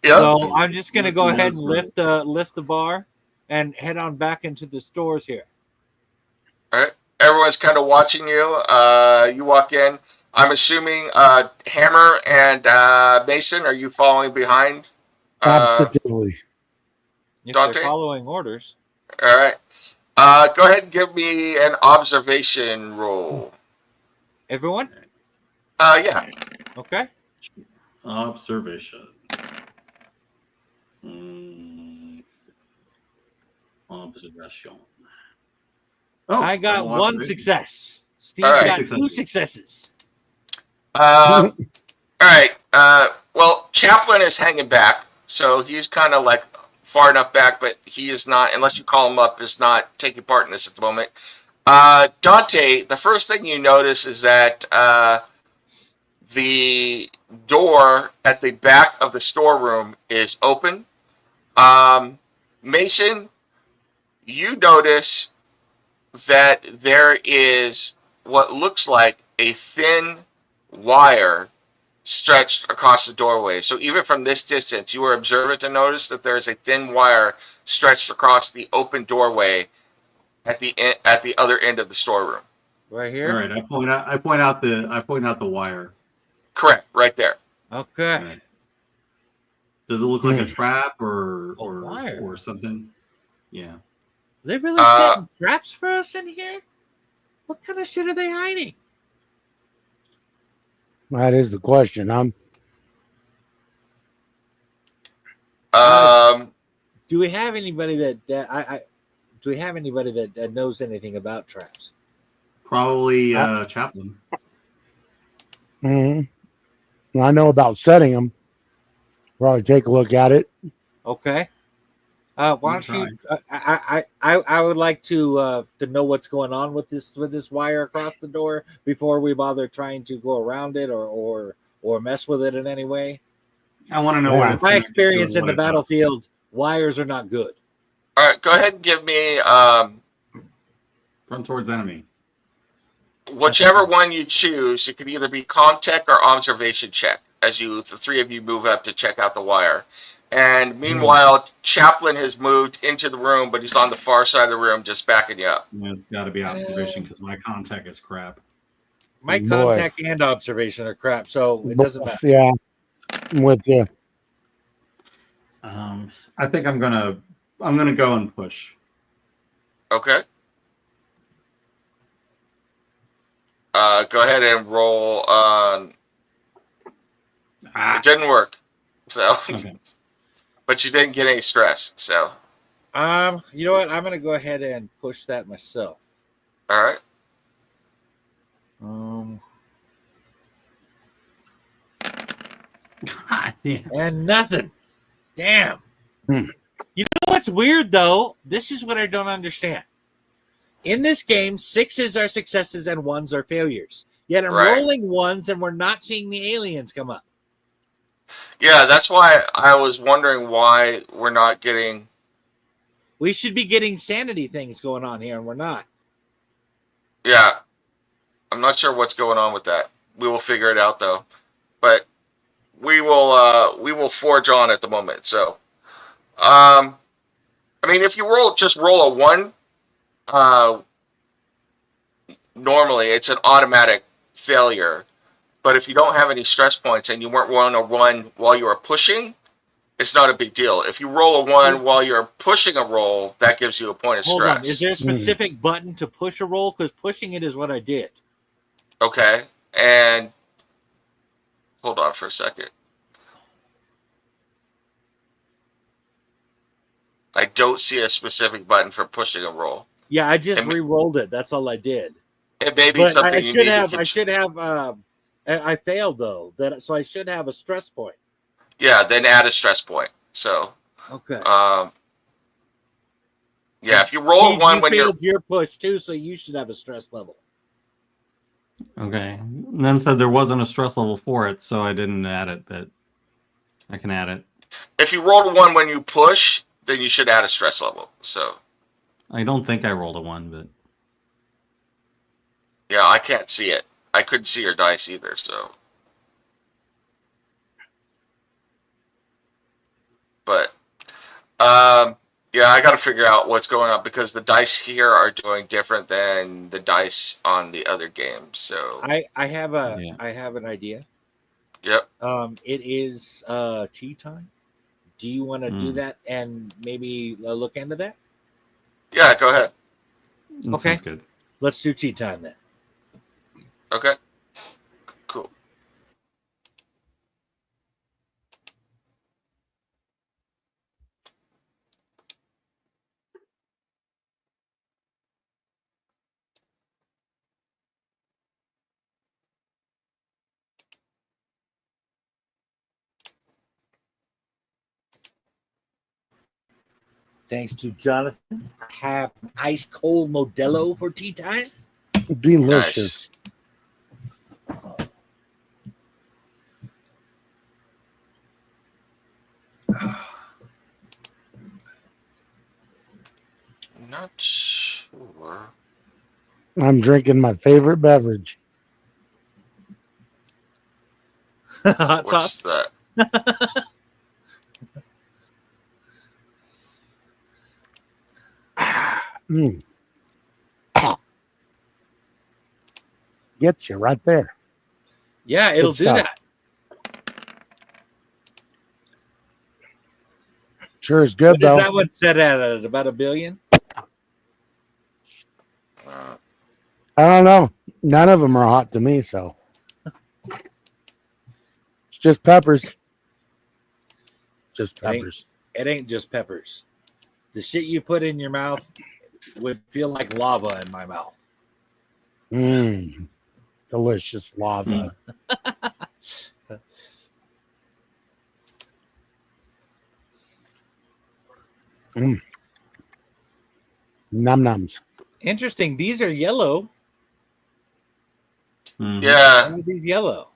yeah.
So I'm just gonna go ahead and
Right.
lift the bar and head on back into the stores here.
All right. Everyone's kind of watching you. You walk in. I'm assuming Hammer and Mason, are you following behind?
Positively.
If
Dante?
they're following orders.
All right. Go ahead and give me an observation roll.
Everyone?
Yeah.
Okay.
Observation. Observation. Oh,
I got
no
one
observation.
success. Steve
All right.
got
Success.
2 successes.
All right. Well, Chaplin is hanging back, so he's kind of like far enough back, but he is not, unless you call him up, is not taking part in this at the moment. Dante, the first thing you notice is that the door at the back of the storeroom is open. Mason, you notice that there is what looks like a thin wire stretched across the doorway. So even from this distance, you were observant to notice that there is a thin wire stretched across the open doorway at the other end of the storeroom.
Right
All
here.
right, I point out the wire.
Correct, right there.
Okay.
All right. Does it look like a trap or
wire.
or something? Yeah.
Are they really setting traps for us in here? What kind of shit are they hiding?
That is the question.
Do we have anybody that knows anything about traps?
Probably Chaplin.
I know about setting them. Probably take a look at it.
Okay. Why don't you? I would like to know what's going on with this wire across the door before we bother trying to go around it or mess with it in any way.
I want to know
Yeah.
what it's
My
connected to
experience
and
in the
what it's
battlefield, wires are not good.
All right, go ahead and give me
Run towards enemy.
whichever one you choose. It could either be Comtech or Observation check as the three of you move up to check out the wire. And meanwhile, Chaplin has moved into the room, but he's on the far side of the room, just backing you up.
Yeah, it's got to be observation because my contact is crap.
My
Boy.
contact and observation are crap, so it doesn't matter.
Yeah, I'm with you.
I think I'm gonna go and push.
Okay. Go ahead and roll on It didn't work. So,
Okay.
but you didn't get any stress. So,
You know what? I'm gonna go ahead and push that myself.
all right.
Yeah.
And nothing. Damn.
Hmm.
You know what's weird though? This is what I don't understand. In this game, 6s are successes and 1s are failures. Yet I'm
Right.
rolling 1s and we're not seeing the aliens come up.
Yeah, that's why I was wondering why we're not getting.
We should be getting sanity things going on here, and we're not.
Yeah, I'm not sure what's going on with that. We will figure it out though. But we will forge on at the moment. So, I mean, if you just roll a 1, normally it's an automatic failure. But if you don't have any stress points and you weren't rolling a 1 while you were pushing, it's not a big deal. If you roll a 1 while you're pushing a roll, that gives you a point of
Hold
stress.
on. Is there a specific button to push a roll? Because pushing it is what I did.
Okay. And hold on for a second. I don't see a specific button for pushing a roll.
Yeah, I just
And-
re-rolled it. That's all I did.
It may be
But
something
I
you
should
need
have.
to
I should have. I failed though. So I should have a stress point.
Yeah, then add a stress point. So,
Okay.
yeah, if you roll
Steve,
1
you
when you're
failed your push too, so you should have a stress level.
Okay. And then said there wasn't a stress level for it, so I didn't add it, but I can add it.
if you roll a 1 when you push, then you should add a stress level. So,
I don't think I rolled a 1, but
yeah, I can't see it. I couldn't see your dice either, so. But, yeah, I got to figure out what's going on because the dice here are doing different than the dice on the other games. So,
I have a.
Yeah.
I have an idea.
yep.
It is tea time. Do you want to do that and maybe look into that?
Yeah, go ahead.
that
Okay.
sounds good.
Let's do tea time then.
Okay. Cool.
Thanks to Jonathan. Have ice cold Modelo for tea time.
Delicious.
Not sure.
I'm drinking my favorite beverage.
Hot
What's
sauce.
that?
Mm. Gets you right there.
Yeah, it'll
Good
do
stuff.
that.
Sure is good
What is
though.
that one set at about $1 billion?
Uh,
I don't know. None of them are hot to me, so it's just peppers. Just
It ain't-
peppers.
It ain't just peppers. The shit you put in your mouth would feel like lava in my mouth.
Mmm. Delicious lava. Mm. Num nums.
Interesting. These are yellow.
Mhm.
yeah,
Why are these yellow?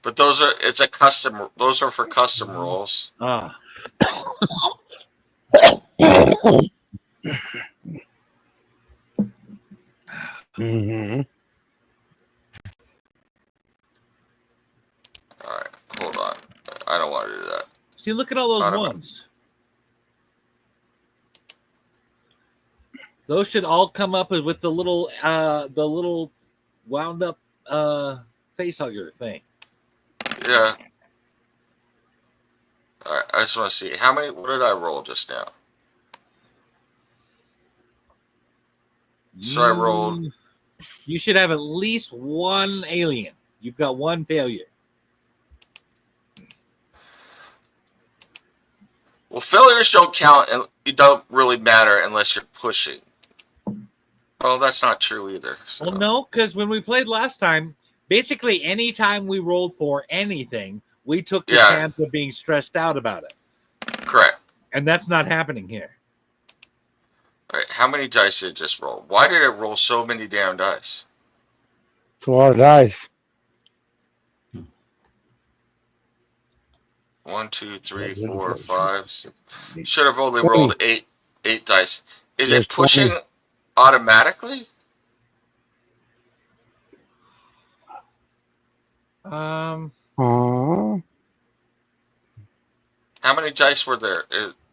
but it's a custom. Those are for custom rolls.
Ah,
Mm-hmm.
All right, hold on. I don't want to do that.
see, look at all those
I don't know.
ones. Those should all come up with the little wound up face hugger thing.
Yeah. All right, I just want to see how many. What did I roll just now? So I rolled.
You should have at least one alien. You've got one failure.
Well, failures don't count, and it don't really matter unless you're pushing. Well, that's not true either. So.
Well, no, because when we played last time, basically any time we rolled for anything, we took the chance of being stressed out about it.
Correct.
And that's not happening here.
All right, how many dice did it just roll? Why did it roll so many damn dice?
It's a lot of dice.
1, 2, 3, 4, 5, 6. Should have only rolled eight dice. Is it pushing
20.
automatically?
Um,
Aww.
How many dice were there?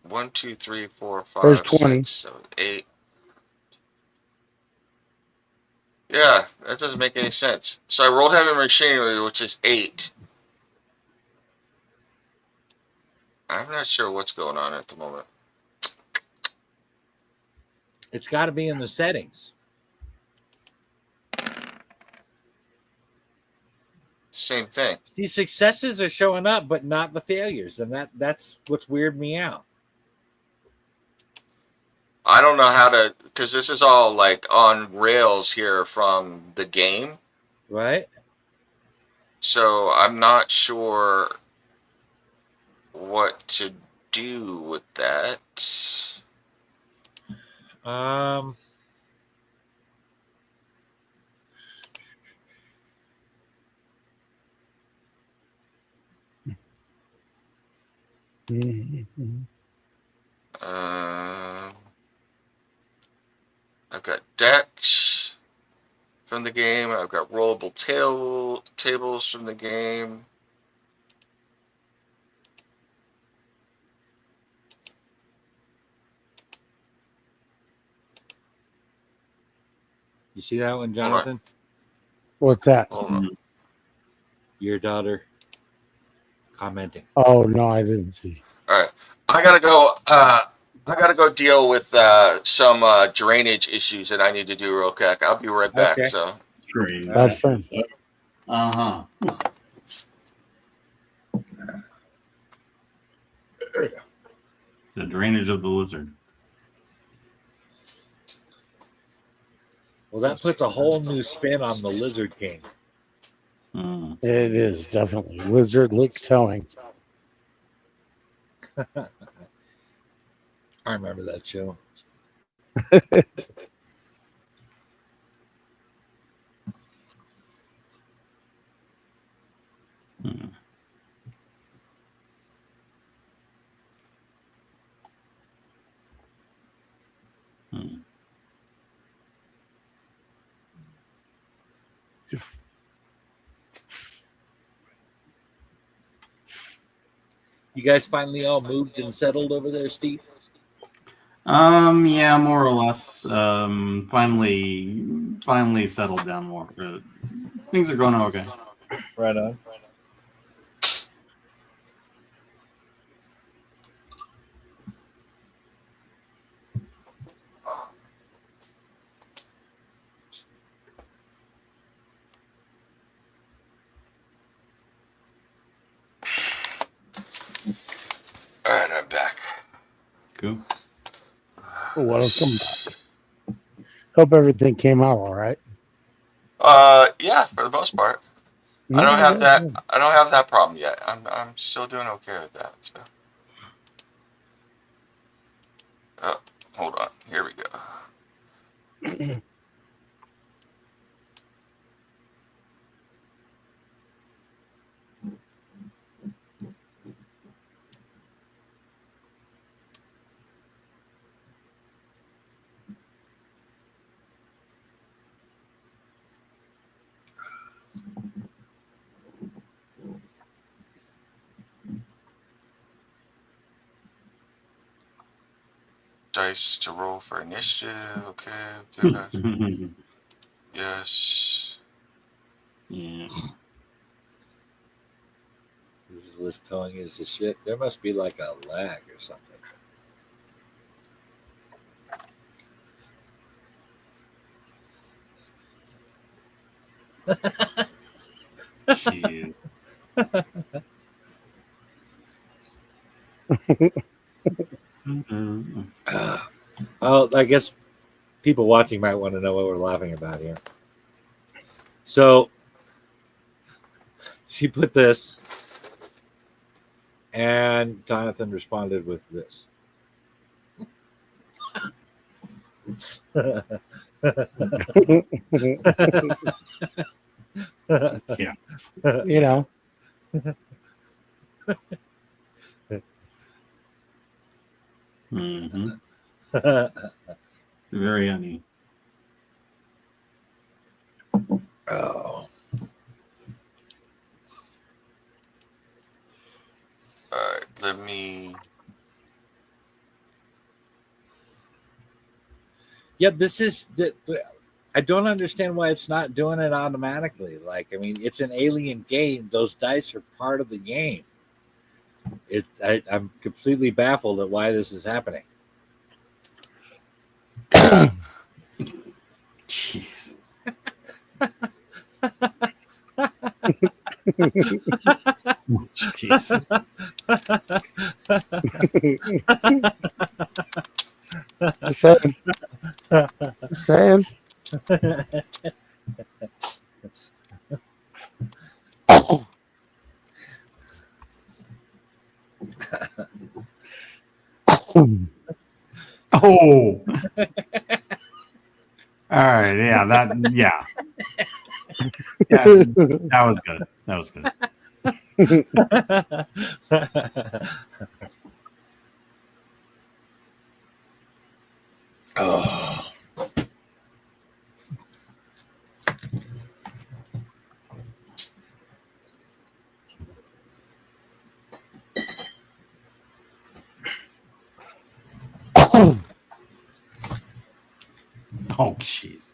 1, 2, 3, 4, 5,
There's 20.
6, 7, 8. Yeah, that doesn't make any sense. So I rolled heavy machinery, which is 8. I'm not sure what's going on at the moment.
it's got to be in the settings.
Same thing.
See, successes are showing up, but not the failures, and that's what's weirded me out.
I don't know how to, because this is all like on rails here from the game.
Right?
So I'm not sure what to do with that.
Mhm.
I've got decks from the game. I've got rollable tables from the game.
You see that one, Jonathan?
What's that?
Hold on.
Your daughter commenting.
Oh no, I didn't see.
All right, I gotta go. I gotta go deal with some drainage issues that I need to do real quick. I'll be right back.
Okay.
So.
Strange.
That's fine.
Uh huh. The drainage of the lizard.
Well, that puts a whole new spin on the Lizard King.
Hmm.
It is definitely lizard lick towing.
I remember that show.
Hmm. Hmm.
You guys finally all moved and settled over there, Steve?
Yeah, more or less. Finally settled down more. Things are going okay.
Right on.
All right, I'm back.
Cool.
Welcome back. Hope everything came out all right.
Yeah, for the most part. I don't have that. I don't have that problem yet. I'm still doing okay with that. So. Oh, hold on. Here we go. Dice to roll for initiative. Okay. Yes.
Yeah.
This list telling you is the shit. There must be like a lag or something.
Jeez.
Oh, I guess people watching might want to know what we're laughing about here. So she put this, and Jonathan responded with this.
Yeah.
You know,
Mm-hmm. Very honey.
Oh.
Let me.
Yeah, this is I don't understand why it's not doing it automatically. Like, I mean, it's an Alien game. Those dice are part of the game. I'm completely baffled at why this is happening.
Jeez. Jesus.
just saying. Just saying.
Oh. All right. Yeah. Yeah. Yeah. That was good. That was good.
Oh.
Oh, jeez.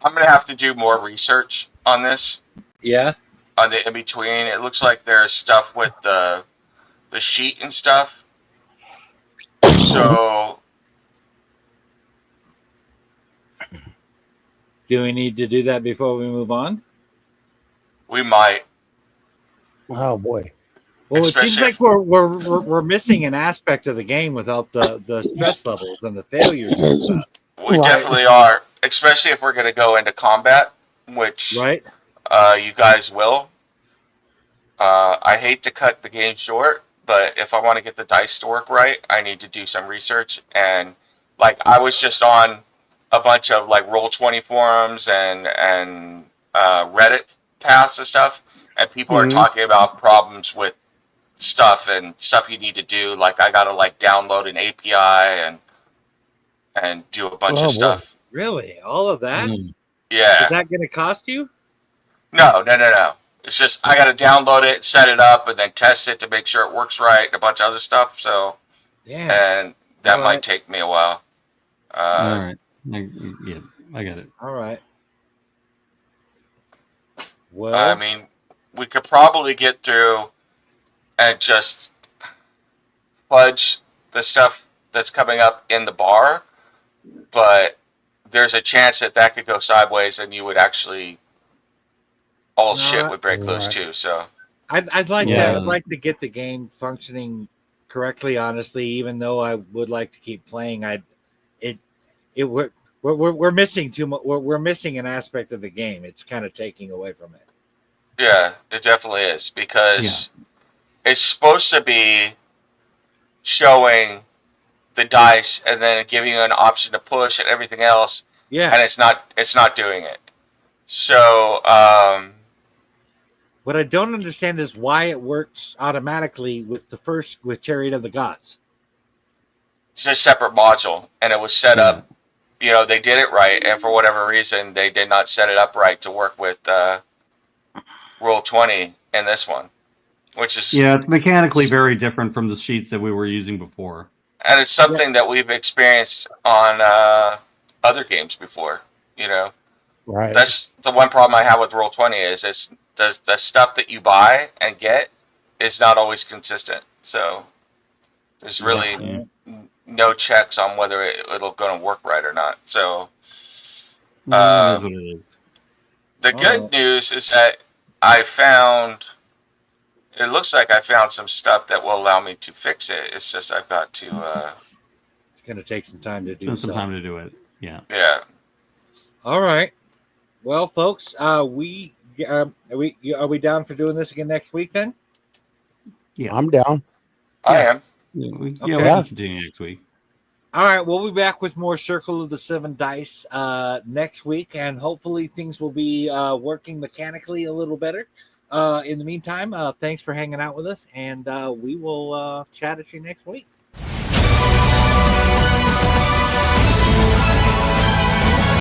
I'm gonna have to do more research on this.
Yeah.
On the in between, it looks like there's stuff with the sheet and stuff. So
Do we need to do that before we move on?
we might.
Oh boy.
Well, it seems
Especially
like we're missing an aspect of the game without the stress levels and the failures and stuff.
We
Right.
definitely are, especially if we're going to go into combat, which
Right?
you guys will. I hate to cut the game short, but if I want to get the dice to work right, I need to do some research. And like I was just on a bunch of like Roll20 forums and Reddit paths and stuff, and people are
Mhm.
talking about problems with stuff and stuff you need to do. Like I gotta like download an API and do a bunch
Oh,
of
boy.
stuff.
Really? All of that?
Mm.
Yeah.
Is that going to cost you?
No. It's just I gotta download it, set it up, and then test it to make sure it works right, and a bunch of other stuff. So,
Yeah.
and that
All
might
right.
take me a while.
All right. Yeah, I got it.
All right. Well,
I mean, we could probably get through and just fudge the stuff that's coming up in the bar, but there's a chance that could go sideways, and you would actually all shit would break loose
Right.
too. So,
I'd like
Yeah.
I'd like to get the game functioning correctly. Honestly, even though I would like to keep playing, we're missing too much. We're missing an aspect of the game. It's kind of taking away from it.
yeah, it definitely is because it's supposed to be showing the dice and then giving you an option to push and everything else,
Yeah.
and it's not doing it. So,
What I don't understand is why it works automatically with Chariot of the Gods.
it's a separate module, and it was set up. You know, they did it right, and for whatever reason, they did not set it up right to work with Roll20 in this one, which is
Yeah, it's mechanically very different from the sheets that we were using before.
and it's something that we've experienced on other games before. You know,
Right.
that's the one problem I have with Roll20 is the stuff that you buy and get is not always consistent. So there's really no checks on whether it'll going to work right or not. So
It is what it is.
the good news is that it looks like I found some stuff that will allow me to fix it. It's just I've got to.
It's going to take some time to do.
Spend some time to do it. Yeah.
Yeah.
All right. Well, folks, are we down for doing this again next week then?
Yeah.
I'm down.
I am.
We
Okay.
can continue next week.
All right, we'll be back with more Circle of the Seven Dice next week, and hopefully things will be working mechanically a little better. In the meantime, thanks for hanging out with us, and we will chat at you next week.